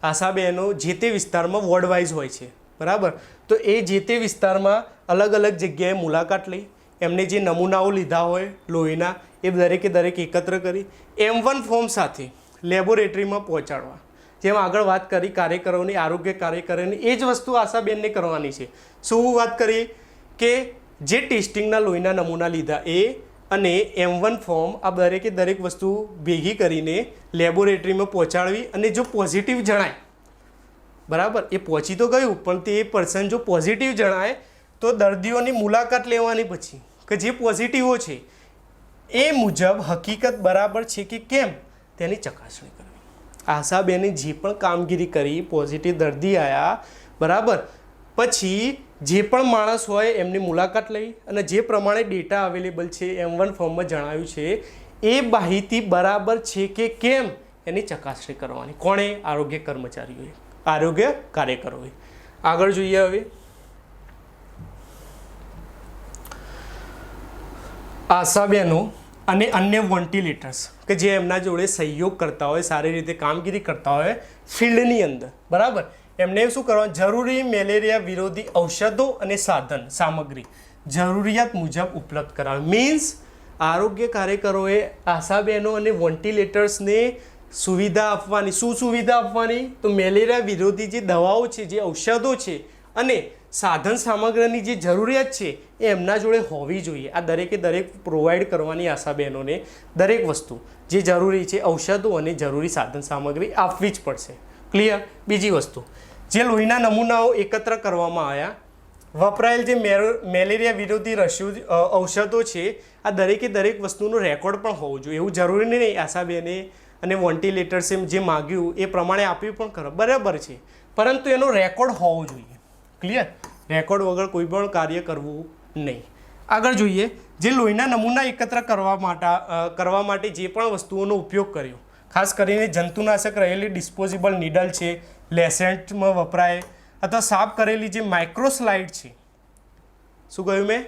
આશા બહેનો જે તે વિસ્તારમાં વોર્ડ વાઇઝ હોય છે, બરાબર. તો એ જે તે વિસ્તારમાં અલગ અલગ જગ્યાએ મુલાકાત લઈ એમને જે નમૂનાઓ લીધા હોય લોહીના એ દરેકે દરેક એકત્ર કરી M1 ફોર્મ સાથે લેબોરેટરીમાં પહોંચાડવા. જેમ આગળ વાત કરી કાર્યકરોની, આરોગ્ય કાર્યકરોની, એ જ વસ્તુ આશાબેનને કરવાની છે. શું વાત કરી? કે જે ટેસ્ટિંગના લોહીના નમૂના લીધા એ અને M1 ફોર્મ, આ દરેકે દરેક વસ્તુ ભેગી કરીને લેબોરેટરીમાં પહોંચાડવી. અને જો પોઝિટિવ જણાય, બરાબર, એ પહોંચી તો ગયું, પણ તે પર્સન જો પોઝિટિવ જણાય તો દર્દીઓની મુલાકાત લેવાની પછી કે જે પોઝિટિવો છે એ મુજબ હકીકત બરાબર છે કે કેમ તેની ચકાસણી કરવી. આશાબેને જે પણ કામગીરી કરી, પોઝિટિવ દર્દી આવ્યા, બરાબર, પછી જે પણ માણસ હોય એમની મુલાકાત લઈ અને જે પ્રમાણે ડેટા અવેલેબલ છે M1 ફોર્મમાં જણાવ્યું છે એ માહિતી બરાબર છે કે કેમ એની ચકાસણી કરવાની. કોણે? આરોગ્ય કર્મચારીઓએ, આરોગ્ય કાર્યકરોએ. આગળ જોઈએ હવે, આશાબહેનો અને અન્ય વેન્ટિલેટર્સ કે જે એમના જોડે સહયોગ કરતા હોય, સારી રીતે કામગીરી કરતા હોય ફિલ્ડની અંદર, બરાબર, એમને શું કરવાનું? જરૂરી મેલેરિયા વિરોધી ઔષધો અને સાધન સામગ્રી જરૂરિયાત મુજબ ઉપલબ્ધ કરાવવી. મીન્સ આરોગ્ય કાર્યકરોએ આશાબહેનો અને વેન્ટિલેટર્સને સુવિધા આપવાની. શું સુવિધા આપવાની? તો મેલેરિયા વિરોધી જે દવાઓ છે, જે ઔષધો છે અને સાધન સામગ્રીની જે જરૂરિયાત છે એ એમના જોડે હોવી જોઈએ. આ દરેકે દરેક પ્રોવાઈડ કરવાની આશાબહેનોને દરેક વસ્તુ જે જરૂરી છે, ઔષધો અને જરૂરી સાધન સામગ્રી આપવી જ પડશે. ક્લિયર? બીજી વસ્તુ, જે લોહીના નમૂનાઓ એકત્ર કરવામાં આવ્યા, વપરાયેલ જે મેલેરિયા વિરોધી ઔષધો છે, આ દરેકે દરેક વસ્તુનો રેકોર્ડ પણ હોવો જોઈએ. એવું જરૂરી નહીં આશાબહેને અને વેન્ટિલેટર્સે જે માગ્યું એ પ્રમાણે આપ્યું પણ ખરો, બરાબર છે, પરંતુ એનો રેકોર્ડ હોવો જોઈએ. ક્લિયર? રેકોર્ડ વગર કોઈ પણ કાર્ય કરવું નહીં. આગળ જોઈએ, જે લોહીના નમૂના એકત્ર કરવા માટે જે પણ વસ્તુઓનો ઉપયોગ કર્યો, ખાસ કરીને જંતુનાશક રહેલી ડિસ્પોઝેબલ નીડલ છે, લેસેન્ટમાં વપરાય અથવા સાફ કરેલી જે માઇક્રોસ્લાઇડ છે. શું કહ્યું મેં?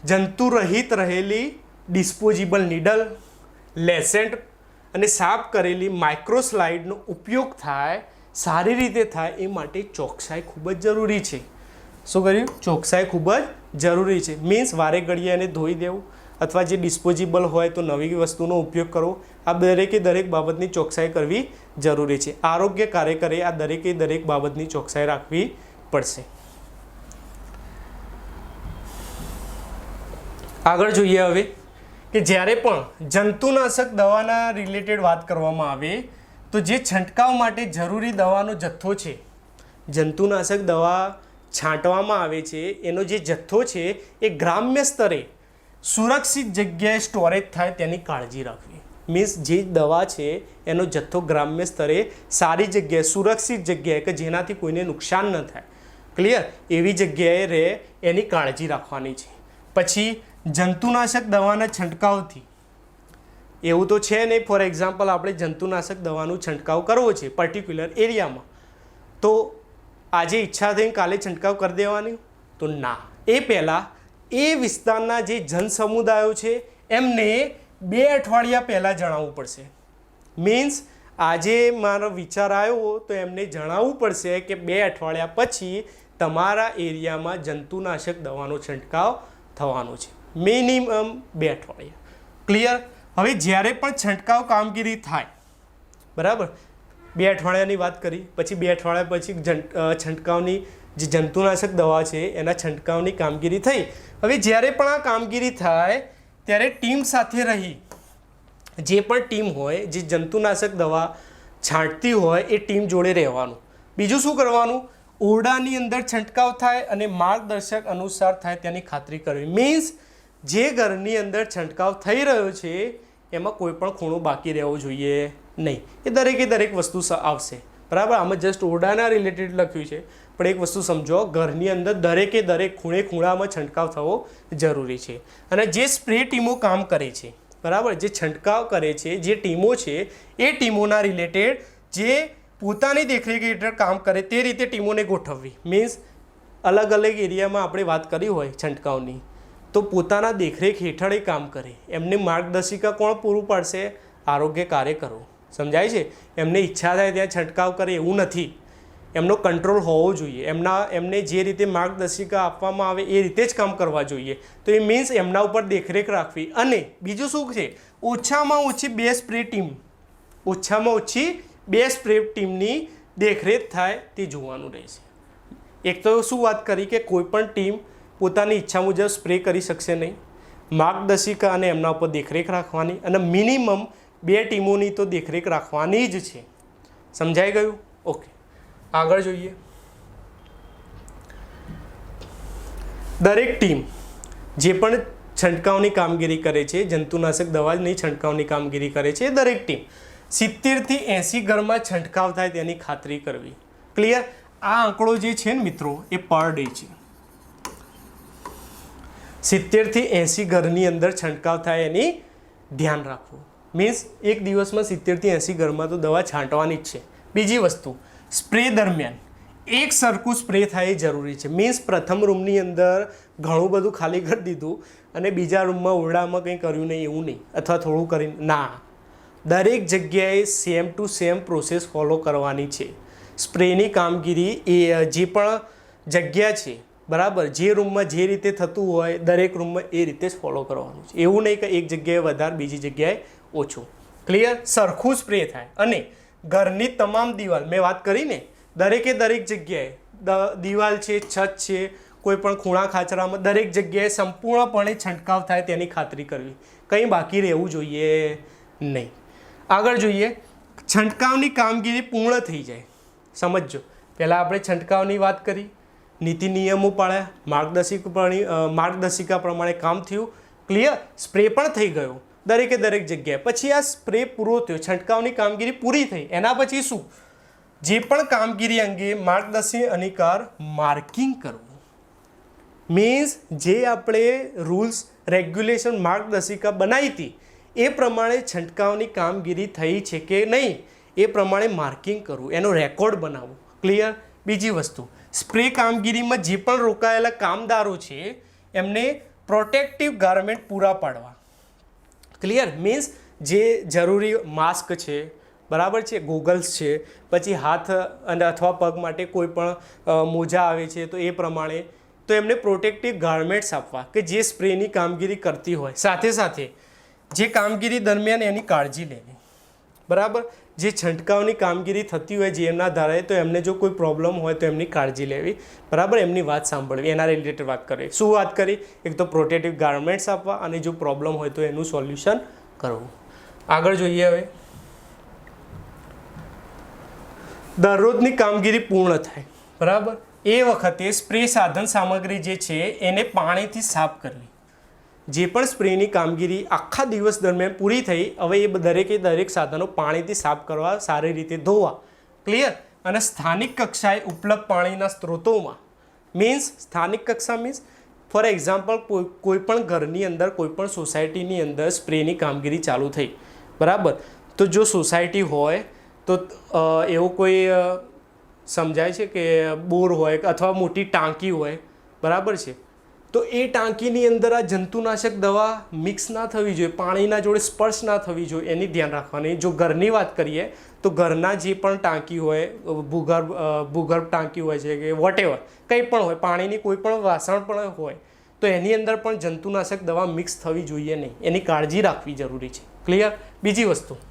જંતુરહિત રહેલી ડિસ્પોઝેબલ નીડલ, લેસેન્ટ અને સાફ કરેલી માઇક્રોસ્લાઇડનો ઉપયોગ થાય, સારી રીતે થાય એ માટે ચોકસાઈ ખૂબ જ જરૂરી છે. શું કર્યું? ચોકસાઈ ખૂબ જ જરૂરી છે. મીન્સ વારે ઘડીએ એને ધોઈ દેવું અથવા જે ડિસ્પોઝેબલ હોય તો નવી વસ્તુનો ઉપયોગ કરવો. આ દરેકે દરેક બાબતની ચોકસાઈ કરવી જરૂરી છે. આરોગ્ય કાર્યકરે આ દરેકે દરેક બાબતની ચોકસાઈ રાખવી પડશે. આગળ જોઈએ હવે કે જ્યારે પણ જંતુનાશક દવાના રિલેટેડ વાત કરવામાં આવે તો જે છંટકાવ માટે જરૂરી દવાનો જથ્થો છે, જંતુનાશક દવા છાંટવામાં આવે છે એનો જે જથ્થો છે એ ગ્રામ્ય સ્તરે સુરક્ષિત જગ્યાએ સ્ટોરેજ થાય તેની કાળજી રાખવી. મીન્સ જે દવા છે એનો જથ્થો ગ્રામ્ય સ્તરે સારી જગ્યાએ, સુરક્ષિત જગ્યાએ, કે જેનાથી કોઈને નુકસાન ન થાય, ક્લિયર, એવી જગ્યાએ રહે એની કાળજી રાખવાની છે. પછી જંતુનાશક દવાના છંટકાવથી, એવું તો છે નહીં, ફોર એક્ઝામ્પલ આપણે જંતુનાશક દવાનો છંટકાવ કરવો છે પર્ટિક્યુલર એરિયામાં, તો આજે ઈચ્છા થઈને કાલે છંટકાવ કરી દેવાની? તો ના. એ પહેલાં એ વિસ્તારના જે જનસમુદાયો છે એમને 2 અઠવાડિયા પહેલાં જણાવવું પડશે. મીન્સ આજે મારો વિચાર આવ્યો તો એમને જણાવવું પડશે કે 2 અઠવાડિયા પછી તમારા એરિયામાં જંતુનાશક દવાનો છંટકાવ થવાનો છે, મિનિમમ 2 અઠવાડિયા. ક્લિયર? હવે જ્યારે પણ છંટકાવ કામગીરી થાય, બરાબર, 2 અઠવાડિયાની વાત કરી, પછી 2 અઠવાડિયા પછી છંટકાવની જે જંતુનાશક દવા છે એના છંટકાવની કામગીરી થઈ. હવે જ્યારે પણ આ કામગીરી થાય ત્યારે ટીમ સાથે રહી, જે પણ ટીમ હોય જે જંતુનાશક દવા છાંટતી હોય એ ટીમ જોડે રહેવાનું. બીજું શું કરવાનું? ઓરડાની અંદર છંટકાવ થાય અને માર્ગદર્શક અનુસાર થાય તેની ખાતરી કરવી. મીન્સ જે ઘરની અંદર છંટકાવ થઈ રહ્યો છે એમાં કોઈ પણ ખૂણો બાકી રહેવો જોઈએ નહીં. એ દરેક વસ્તુ આવશે, બરાબર. આમાં જસ્ટ ઓરડાના રિલેટેડ લખ્યું છે, પણ એક વસ્તુ સમજો, ઘરની અંદર દરેક ખૂણામાં છંટકાવ થવો જરૂરી છે. અને જે સ્પ્રે ટીમો કામ કરે છે, બરાબર, જે છંટકાવ કરે છે, જે ટીમો છે એ ટીમોના રિલેટેડ જે પોતાની દેખરેખ હેઠળ કામ કરે તે રીતે ટીમોને ગોઠવવી. મીન્સ અલગ એરિયામાં આપણે વાત કરી હોય છંટકાવની, તો પોતાના દેખરેખ હેઠળ એ કામ કરે. એમને માર્ગદર્શિકા કોણ પૂરું પાડશે? આરોગ્ય કાર્યકરો. સમજાય છે? એમને ઈચ્છા થાય ત્યાં છંટકાવ કરે એવું નથી, એમનો કંટ્રોલ હોવો જોઈએ. એમને જે રીતે માર્ગદર્શિકા આપવામાં આવે એ રીતે જ કામ કરવા જોઈએ. તો એ મીન્સ એમના ઉપર દેખરેખ રાખવી. અને બીજું શું છે? ઓછામાં ઓછી 2 સ્પ્રે ટીમ, ઓછામાં ઓછી 2 સ્પ્રે ટીમની દેખરેખ થાય તે જોવાનું રહેશે. એક તો શું વાત કરી કે કોઈ પણ ટીમ પોતાની ઈચ્છા મુજબ સ્પ્રે કરી શકશે નહીં, માર્ગદર્શિકા અને એમના ઉપર દેખરેખ રાખવાની, અને મિનિમમ 2 ટીમોની તો દેખરેખ રાખવાની જ છે. સમજાઈ ગયું? ઓકે, આગળ જોઈએ. દરેક ટીમ જે પણ છંટકાવની કામગીરી કરે છે, જંતુનાશક દવાની છંટકાવની કામગીરી કરે છે, દરેક ટીમ 70 થી 80 ઘરમાં છંટકાવ થાય તેની ખાતરી કરવી. ક્લિયર? આ આંકડો જે છે ને મિત્રો એ પર ડે છે. 70 થી 80 ઘરની અંદર છંટકાવ થાય એની ધ્યાન રાખવું. મીન્સ એક દિવસમાં 70 થી 80 ઘરમાં તો દવા છાંટવાની જ છે. બીજી વસ્તુ, સ્પ્રે દરમિયાન એક સરખું સ્પ્રે થાય એ જરૂરી છે. મીન્સ પ્રથમ રૂમની અંદર ઘણું બધું ખાલી કરી દીધું અને બીજા રૂમમાં ઓરડામાં કંઈ કર્યું નહીં એવું નહીં, અથવા થોડું કરીને ના, દરેક જગ્યાએ same to same process follow કરવાની છે. સ્પ્રેની કામગીરી એ જે પણ જગ્યા છે, બરાબર, જે રૂમમાં જે રીતે થતું હોય દરેક રૂમમાં એ રીતે જ ફોલો કરવાનું છે. એવું નહીં કે એક જગ્યાએ વધારે બીજી જગ્યાએ ઓછું. ક્લિયર? સરખું સ્પ્રે થાય. અને ઘરની તમામ દિવાલ, મેં વાત કરી ને, દરેક જગ્યાએ દિવાલ છે, છત છે, કોઈ પણ ખૂણા ખાચરામાં દરેક જગ્યાએ સંપૂર્ણપણે છંટકાવ થાય તેની ખાતરી કરવી. કંઈ બાકી રહેવું જોઈએ નહીં. આગળ જોઈએ, છંટકાવની કામગીરી પૂર્ણ થઈ જાય. સમજો, પહેલાં આપણે છંટકાવની વાત કરી, નીતિ નિયમો પાળ્યા, માર્ગદર્શિકા પ્રમાણે કામ થયું. ક્લિયર? સ્પ્રે પણ થઈ ગયો દરેક જગ્યાએ. પછી આ સ્પ્રે પૂરો થયો, છંટકાવની કામગીરી પૂરી થઈ. એના પછી શું? જે પણ કામગીરી અંગે માર્ગદર્શી અનુસાર માર્કિંગ કરવું. મીન્સ જે આપણે રૂલ્સ રેગ્યુલેશન માર્ગદર્શિકા બનાવી હતી એ પ્રમાણે છંટકાવની કામગીરી થઈ છે કે નહીં એ પ્રમાણે માર્કિંગ કરવું, એનો રેકોર્ડ બનાવવું. ક્લિયર? બીજી વસ્તુ, સ્પ્રે કામગીરીમાં જે પણ રોકાયેલા કામદારો છે એમને પ્રોટેક્ટિવ ગાર્મેન્ટ પૂરા પાડવા. ક્લિયર? મીન્સ જે જરૂરી માસ્ક છે, બરાબર છે, ગોગલ્સ છે, પછી હાથ અને અથવા પગ માટે કોઈ પણ મોજા આવે છે તો એ પ્રમાણે, તો એમને પ્રોટેક્ટિવ ગાર્મેન્ટ્સ આપવા કે જે સ્પ્રેની કામગીરી કરતી હોય. સાથે સાથે જે કામગીરી દરમિયાન એની કાળજી લેવી, બરાબર, જે છંટકાવની કામગીરી થતી હોય જે એમના ધારે, તો એમને જો કોઈ પ્રોબ્લેમ હોય તો એમની કાળજી લેવી, બરાબર, એમની વાત સાંભળવી, એના રિલેટેડ વાત કરવી. શું વાત કરી? એક તો પ્રોટેક્ટિવ ગાર્મેન્ટ્સ આપવા અને જો પ્રોબ્લેમ હોય તો એનું સોલ્યુશન કરવું. આગળ જોઈએ. હવે દરરોજની કામગીરી પૂર્ણ થાય, બરાબર, એ વખતે સ્પ્રે સાધન સામગ્રી જે છે એને પાણીથી સાફ કરવી. જે પણ સ્પ્રેની કામગીરી આખા દિવસ દરમિયાન પૂરી થઈ, હવે એ દરેક સાધનો પાણીથી સાફ કરવા, સારી રીતે ધોવા. ક્લિયર? અને સ્થાનિક કક્ષાએ ઉપલબ્ધ પાણીના સ્ત્રોતોમાં, મીન્સ સ્થાનિક કક્ષા મીન્સ ફોર એક્ઝામ્પલ કોઈ પણ ઘરની અંદર, કોઈ પણ સોસાયટીની અંદર સ્પ્રેની કામગીરી ચાલુ થઈ, બરાબર? તો જો સોસાયટી હોય તો એવું કોઈ સમજાય છે કે બોર હોય અથવા મોટી ટાંકી હોય, બરાબર છે? તો એ ટાંકીની અંદર આ જંતુનાશક દવા મિક્સ ના થવી જોઈએ, પાણીના જોડે સ્પર્શ ના થવી જોઈએ, એની ધ્યાન રાખવાની. જો ઘરની વાત કરીએ તો ઘરના જે પણ ટાંકી હોય, ભૂગર્ભ ટાંકી હોય છે કે વોટેવર કંઈ પણ હોય, પાણીની કોઈ પણ વાસણ પણ હોય, તો એની અંદર પણ જંતુનાશક દવા મિક્સ થવી જોઈએ નહીં, એની કાળજી રાખવી જરૂરી છે. ક્લિયર? બીજી વસ્તુ,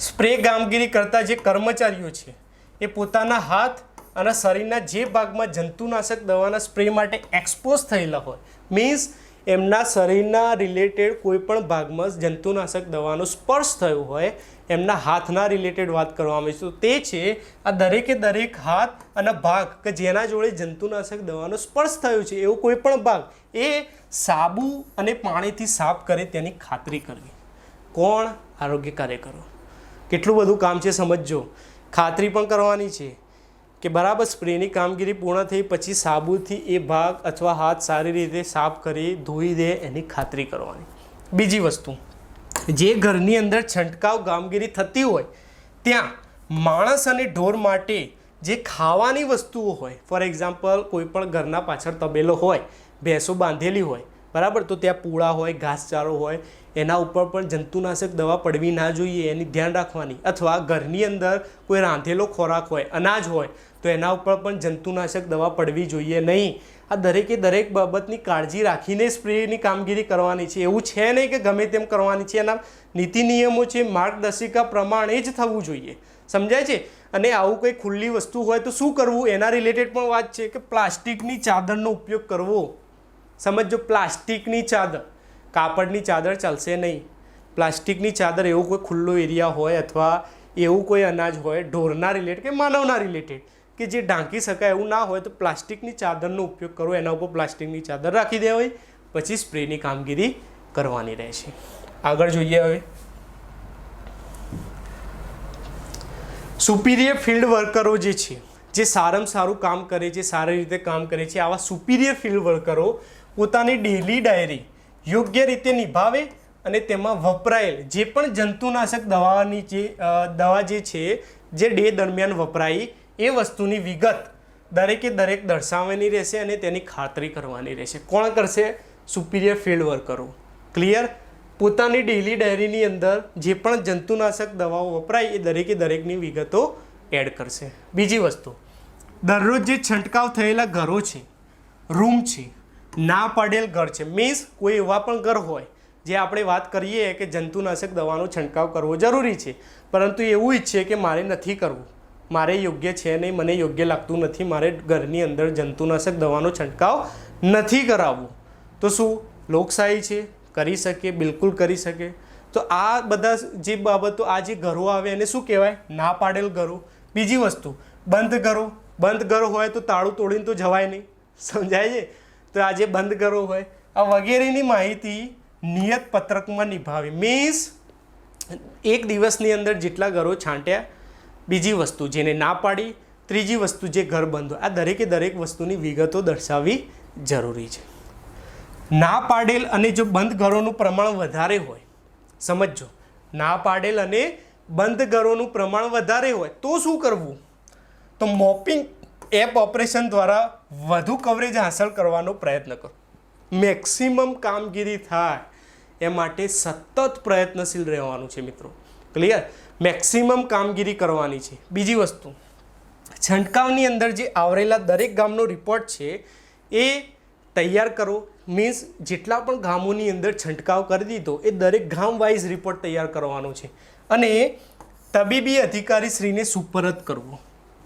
સ્પ્રે કામગીરી કરતા જે કર્મચારીઓ છે એ પોતાના હાથ અને શરીરના જે ભાગમાં જંતુનાશક દવાના સ્પ્રે માટે એક્સપોઝ થયેલા હોય, મીન્સ એમના શરીરના રિલેટેડ કોઈ પણ ભાગમાં જંતુનાશક દવાનો સ્પર્શ થયો હોય, એમના હાથના રિલેટેડ વાત કરવામાં આવે છે, તો તે છે આ દરેક હાથ અને ભાગ કે જેના જોડે જંતુનાશક દવાનો સ્પર્શ થયો છે, એવો કોઈ પણ ભાગ એ સાબુ અને પાણીથી સાફ કરે તેની ખાતરી કરવી. કોણ? આરોગ્ય કાર્યકરો. કેટલું બધું કામ છે સમજજો. ખાતરી પણ કરવાની છે કે બરાબર સ્પ્રેની કામગીરી પૂર્ણ થઈ પછી સાબુથી એ ભાગ અથવા હાથ સારી રીતે સાફ કરી ધોઈ દે, એની ખાતરી કરવાની. બીજી વસ્તુ, જે ઘરની અંદર છંટકાવ કામગીરી થતી હોય ત્યાં માણસ અને ઢોર માટે જે ખાવાની વસ્તુઓ હોય, ફોર એક્ઝામ્પલ કોઈ પણ ઘરના પાછળ તબેલો હોય, ભેંસો બાંધેલી હોય, બરાબર? તો ત્યાં પૂળા હોય, ઘાસચારો હોય, એના ઉપર પણ જંતુનાશક દવા પડવી ના જોઈએ, એની ધ્યાન રાખવાની. અથવા ઘરની અંદર કોઈ રાંધેલો ખોરાક હોય, અનાજ હોય, તો એના ઉપર પણ જંતુનાશક દવા પડવી જોઈએ નહીં. આ દરેક બાબતની કાળજી રાખીને સ્પ્રેની કામગીરી કરવાની છે. એવું છે નહીં કે ગમે તેમ કરવાની છે, એના નીતિ નિયમો છે, માર્ગદર્શિકા પ્રમાણે જ થવું જોઈએ. સમજાય છે? અને આવું કંઈ ખુલ્લી વસ્તુ હોય તો શું કરવું, એના રિલેટેડ પણ વાત છે કે પ્લાસ્ટિકની ચાદરનો ઉપયોગ કરવો. સમજો, પ્લાસ્ટિકની ચાદર, કાપડની ચાદર ચાલશે નહીં. પ્લાસ્ટિકની ચાદર, એવો કોઈ ખુલ્લો એરિયા હોય અથવા એવું કોઈ અનાજ હોય ઢોરના રિલેટેડ કે માનવના રિલેટેડ કે જે ઢાંકી શકાય એવું ના હોય, તો પ્લાસ્ટિકની ચાદરનો ઉપયોગ કરો, એના ઉપર પ્લાસ્ટિકની ચાદર રાખી દેવાય, પછી સ્પ્રેની કામગીરી કરવાની રહેશે. આગળ જોઈએ હવે. સુપિરિયર ફિલ્ડ વર્કરો જે છે, જે સારામાં સારું કામ કરે છે, સારી રીતે કામ કરે છે, આવા સુપિરિયર ફિલ્ડ વર્કરો પોતાની ડેલી ડાયરી યોગ્ય રીતે નિભાવે અને તેમાં વપરાયેલ જે પણ જંતુનાશક દવા જે છે જે ડે દરમિયાન વપરાઈ, એ વસ્તુની વિગત દરેક દર્શાવવાની રહેશે અને તેની ખાતરી કરવાની રહેશે. કોણ કરશે? સુપિરિયર ફિલ્ડ વર્કરો. ક્લિયર? પોતાની ડેલી ડાયરીની અંદર જે પણ જંતુનાશક દવાઓ વપરાય એ દરેકની વિગતો એડ કરશે. બીજી વસ્તુ, દરરોજ જે છંટકાવ થયેલા ઘરો છે, રૂમ છે, ના પાડેલ ઘર છે, મીન્સ કોઈ એવા પણ ઘર હોય જે આપણે વાત કરીએ કે જંતુનાશક દવાનો છંટકાવ કરવો જરૂરી છે, પરંતુ એવું ઈચ્છે કે મારે નથી કરવું, મારે યોગ્ય છે નહીં, મને યોગ્ય લાગતું નથી, મારે ઘરની અંદર જંતુનાશક દવાનો છંટકાવ નથી કરાવવો, તો શું લોકશાહી છે? કરી શકે, બિલકુલ કરી શકે. તો આ બધા જે બાબતો, આ જે ઘરો આવે એને શું કહેવાય? ના પાડેલ ઘરો. બીજી વસ્તુ, બંધ ઘરો હોય તો તાળું તોડીને તો જવાય નહીં. સમજાય છે? તો આ જે બંધ ઘરો હોય, આ વગેરેની માહિતી નિયત પત્રકમાં નિભાવી, મીન્સ એક દિવસની અંદર જેટલા ઘરો છાંટ્યા. બીજી વસ્તુ, જેને ના પાડી. ત્રીજી વસ્તુ, જે ઘર બંધ હોય, આ દરેક વસ્તુની વિગતો દર્શાવવી જરૂરી છે. ના પાડેલ અને જો બંધ ઘરોનું પ્રમાણ વધારે હોય, સમજો, ના પાડેલ અને બંધ ઘરોનું પ્રમાણ વધારે હોય તો શું કરવું? તો મોપિંગ એપ ઓપરેશન દ્વારા વધુ કવરેજ હાંસલ કરવાનો પ્રયત્ન કરો. મેક્સિમમ કામગીરી થાય એ માટે સતત પ્રયત્નશીલ રહેવાનું છે મિત્રો. ક્લિયર? મેક્સિમમ કામગીરી કરવાની છે. બીજી વસ્તુ, છંટકાવની અંદર જે આવરેલા દરેક ગામનો રિપોર્ટ છે એ તૈયાર કરો. મીન્સ જેટલા પણ ગામોની અંદર છંટકાવ કરી દીધો એ દરેક ગામ વાઇઝ રિપોર્ટ તૈયાર કરવાનો છે અને તબીબી અધિકારી શ્રીને સુપરત કરવો.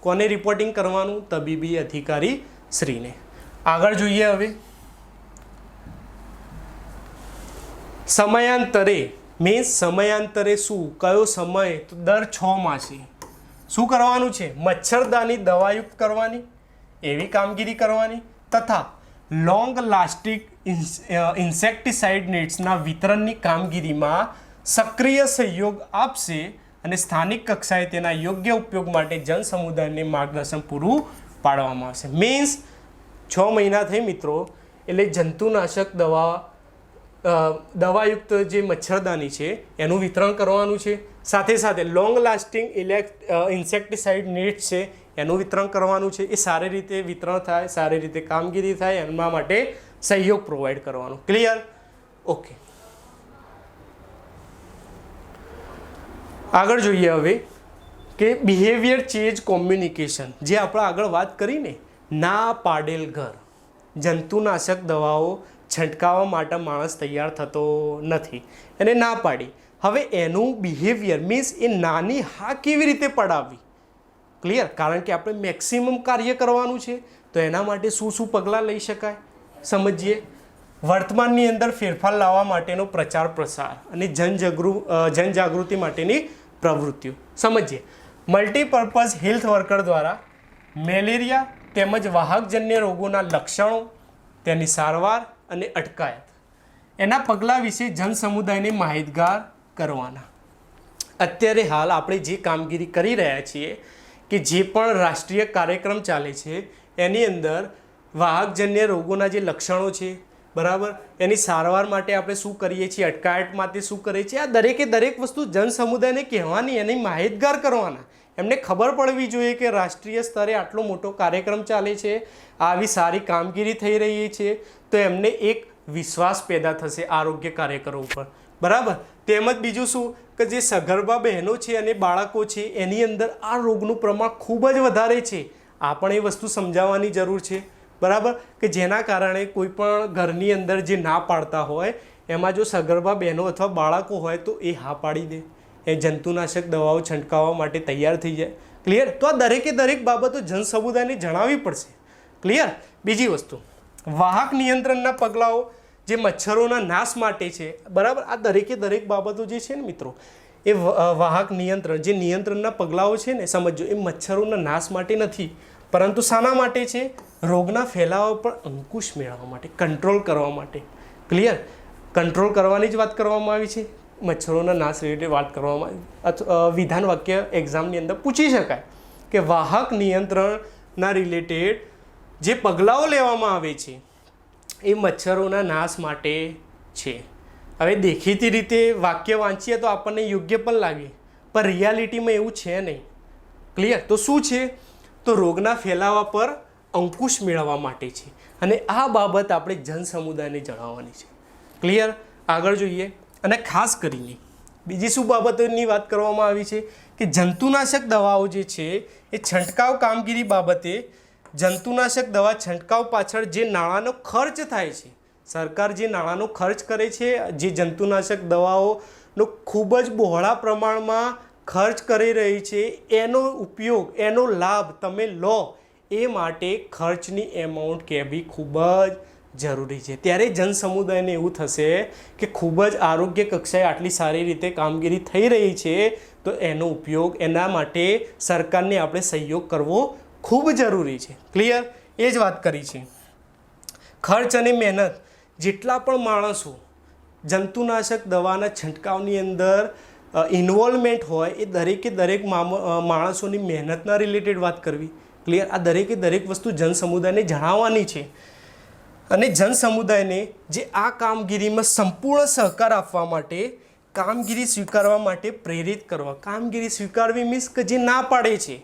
કોને રિપોર્ટિંગ કરવાનું? તબીબી અધિકારી શ્રીને. આગળ જોઈએ હવે. સમયાંતરે મીન્સ સમયાંતરે શું? કયો સમય? તો દર 6 માસે શું કરવાનું છે? મચ્છરદાની દવાયુક્ત કરવાની, એવી કામગીરી કરવાની, તથા લોંગ લાસ્ટિક ઇન્સેક્ટિસાઇડ નેટ્સના વિતરણની કામગીરીમાં સક્રિય સહયોગ આપશે અને સ્થાનિક કક્ષાએ તેના યોગ્ય ઉપયોગ માટે જન સમુદાયને માર્ગદર્શન પૂરું પાડવામાં આવશે. મીન્સ 6 મહિના થઈ મિત્રો, એટલે જંતુનાશક દવાયુક્ત જે મચ્છરદાની છે એનું વિતરણ કરવાનું છે. સાથે સાથે લોંગ લાસ્ટિંગ ઇન્સેક્ટિસાઇડ નેટ છે એનું વિતરણ કરવાનું છે. એ સારી રીતે વિતરણ થાય, સારી રીતે કામગીરી થાય એના માટે સહયોગ પ્રોવાઈડ કરવાનો. ક્લિયર? ઓકે, આગળ જોઈએ હવે કે બિહેવિયર ચેન્જ કોમ્યુનિકેશન, જે આપણે આગળ વાત કરીને ના પાડેલ ઘર. જંતુનાશક દવાઓ છંટકાવવા માટે માણસ તૈયાર થતો નથી, એને ના પાડી. હવે એનું બિહેવિયર મીન્સ એ નાની હા કેવી રીતે પડાવવી. ક્લિયર? કારણ કે આપણે મેક્સિમમ કાર્ય કરવાનું છે, તો એના માટે શું શું પગલાં લઈ શકાય સમજીએ. વર્તમાનની અંદર ફેરફાર લાવવા માટેનો પ્રચાર પ્રસાર અને જનજાગૃતિ માટેની પ્રવૃત્તિઓ સમજીએ. મલ્ટીપર્પઝ હેલ્થ વર્કર દ્વારા મેલેરિયા તેમજ વાહકજન્ય રોગોના લક્ષણો, તેની સારવાર અને અટકાયત, એના પગલાં વિશે જન સમુદાયને માહિતગાર કરવાના. અત્યારે હાલ આપણે જે કામગીરી કરી રહ્યા છીએ કે જે પણ રાષ્ટ્રીય કાર્યક્રમ ચાલે છે એની અંદર વાહકજન્ય રોગોના જે લક્ષણો છે, બરાબર, એની સારવાર માટે આપણે શું કરીએ છીએ, અટકાયત માટે શું કરીએ છીએ, આ દરેકે દરેક વસ્તુ જન સમુદાયને કહેવાની, એને માહિતગાર કરવાના. એમને ખબર પડવી જોઈએ કે રાષ્ટ્રીય સ્તરે આટલો મોટો કાર્યક્રમ ચાલે છે, આવી સારી કામગીરી થઈ રહી છે, તો એમને એક વિશ્વાસ પેદા થશે આરોગ્ય કાર્યકરો ઉપર. બરાબર. તેમજ બીજું શું કે જે સગર્ભા બહેનો છે અને બાળકો છે એની અંદર આ રોગનું પ્રમાણ ખૂબ જ વધારે છે. આ પણ એ વસ્તુ સમજાવવાની જરૂર છે. બરાબર, કે જેના કારણે કોઈ પણ ઘરની અંદર જે ના પાડતા હોય એમાં જો સગર્ભા બહેનો અથવા બાળકો હોય તો એ હા પાડી દે, એ જંતુનાશક દવાઓ છંટકાવવા માટે તૈયાર થઈ જાય. ક્લિયર? તો આ દરેકે દરેક બાબતો જન સમુદાયને જણાવવી પડશે. ક્લિયર? બીજી વસ્તુ, વાહક નિયંત્રણના પગલાઓ જે મચ્છરોના નાશ માટે છે. બરાબર, આ દરેકે દરેક બાબતો જે છે ને મિત્રો, એ વાહક નિયંત્રણ, જે નિયંત્રણના પગલાઓ છે ને, સમજો, એ મચ્છરોના નાશ માટે નથી, પરંતુ શાના માટે છે? રોગના ફેલાવા પર અંકુશ મેળવવા માટે, કંટ્રોલ કરવા માટે. ક્લિયર? કંટ્રોલ કરવાની જ વાત કરવામાં આવી છે, મચ્છરોના નાશ રિલેટેડ વાત કરવામાં આવી. વિધાન વાક્ય એક્ઝામની અંદર પૂછી શકાય કે વાહક નિયંત્રણના રિલેટેડ જે પગલાઓ લેવામાં આવે છે એ મચ્છરોના નાશ માટે છે. હવે દેખીતી રીતે વાક્ય વાંચીએ તો આપણને યોગ્ય પણ લાગે, પણ રિયાલિટીમાં એવું છે નહીં. ક્લિયર? તો શું છે? તો રોગના ફેલાવા પર અંકુશ મેળવવા માટે છે, અને આ બાબત આપણે જન સમુદાયને જણાવવાની છે. ક્લિયર? આગળ જોઈએ. અને ખાસ કરીને બીજી શું બાબતોની વાત કરવામાં આવી છે કે જંતુનાશક દવાઓ જે છે એ છંટકાવ કામગીરી બાબતે જંતુનાશક દવા છંટકાવ પાછળ જે નાણાંનો ખર્ચ થાય છે, સરકાર જે નાણાંનો ખર્ચ કરે છે, જે જંતુનાશક દવાઓનો ખૂબ જ બહોળા પ્રમાણમાં ખર્ચ કરી રહી છે, એનો ઉપયોગ, એનો લાભ તમે લો, એ માટે ખર્ચની એમાઉન્ટ કહેવી ખૂબ જ જરૂરી છે. ત્યારે જન સમુદાયને એવું થશે કે ખૂબ જ આરોગ્ય કક્ષાએ આટલી સારી રીતે કામગીરી થઈ રહી છે, તો એનો ઉપયોગ, એના માટે સરકારને આપણે સહયોગ કરવો ખૂબ જરૂરી છે. ક્લિયર? એ જ વાત કરી છે. ખર્ચ અને મહેનત, જેટલા પણ માણસો જંતુનાશક દવાના છંટકાવની અંદર ઇન્વોલ્વમેન્ટ હોય એ દરેકે દરેક માણસોની મહેનતના રિલેટેડ વાત કરવી. ક્લિયર? આ દરેકે દરેક વસ્તુ જન સમુદાયને જણાવવાની છે, અને જન સમુદાયને જે આ કામગીરીમાં સંપૂર્ણ સહકાર આપવા માટે, કામગીરી સ્વીકારવા માટે પ્રેરિત કરવા. કામગીરી સ્વીકારવી મીન્સ કે જે ના પાડે છે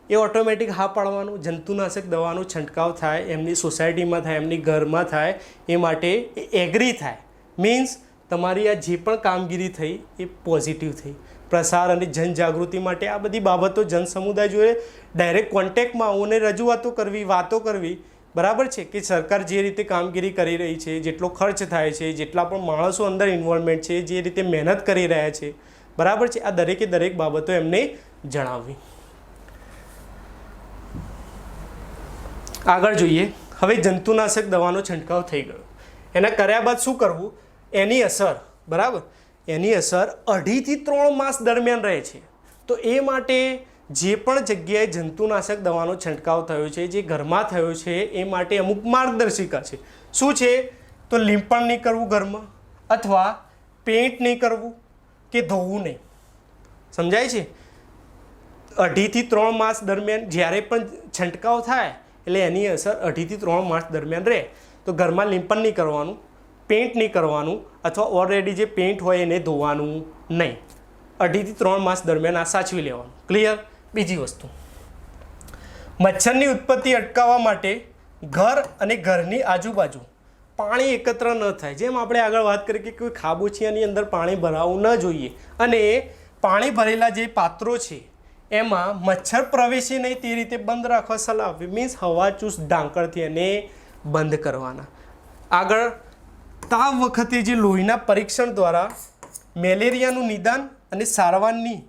એ ઓટોમેટિક હા પાડવાનું. જંતુનાશક દવાનો છંટકાવ થાય, એમની સોસાયટીમાં થાય, એમની ઘરમાં થાય, એ માટે એ એગ્રી થાય. મીન્સ તમારી આ જે પણ કામગીરી થઈ એ પોઝિટિવ થઈ. પ્રસાર અને જનજાગૃતિ માટે આ બધી બાબતો જન સમુદાય જોડે ડાયરેક્ટ કોન્ટેક્ટમાં આવું અને રજૂઆતો કરવી, વાતો કરવી. બરાબર છે કે સરકાર જે રીતે કામગીરી કરી રહી છે, જેટલો ખર્ચ થાય છે, જેટલા પણ માણસો અંદર ઇન્વોલ્વમેન્ટ છે, જે રીતે મહેનત કરી રહ્યા છે, બરાબર છે, આ દરેકે દરેક બાબતો એમને જણાવવી. આગળ જોઈએ. હવે જંતુનાશક દવાનો છંટકાવ થઈ ગયો, એના કર્યા બાદ શું કરવું? એની અસર, બરાબર, એની અસર 2.5 થી 3 માસ દરમિયાન રહે છે. તો એ માટે જે પણ જગ્યાએ જંતુનાશક દવાનો છંટકાવ થયો છે, જે ઘરમાં થયો છે, એ માટે અમુક માર્ગદર્શિકા છે. શું છે? તો લીંપણ નહીં કરવું ઘરમાં, અથવા પેન્ટ નહીં કરવું કે ધોવું નહીં. સમજાય છે? 2.5 થી 3 માસ દરમિયાન જ્યારે પણ છંટકાવ થાય એટલે એની અસર 2.5 થી 3 માસ દરમિયાન રહે. તો ઘરમાં લીંપણ નહીં કરવાનું, પેન્ટ નહીં કરવાનું, અથવા ઓલરેડી જે પેન્ટ હોય એને ધોવાનું નહીં. 2.5 થી 3 માસ દરમિયાન આ સાચવી લેવાનું. ક્લિયર? બીજી વસ્તુ, મચ્છરની ઉત્પત્તિ અટકાવવા માટે ઘર અને ઘરની આજુબાજુ પાણી એકત્ર ન થાય. જેમ આપણે આગળ વાત કરી કે કોઈ ખાબોચિયાની અંદર પાણી ભરાવું ન જોઈએ, અને પાણી ભરેલા જે પાત્રો છે એમાં મચ્છર પ્રવેશે નહીં તે રીતે બંધ રાખવા સલાહ આપવી. મીન્સ હવાચૂસ ઢાંકણથી એને બંધ કરવાના. આગળ, તાવ વખતે જે લોહીના પરીક્ષણ દ્વારા મેલેરિયાનું નિદાન અને સારવારની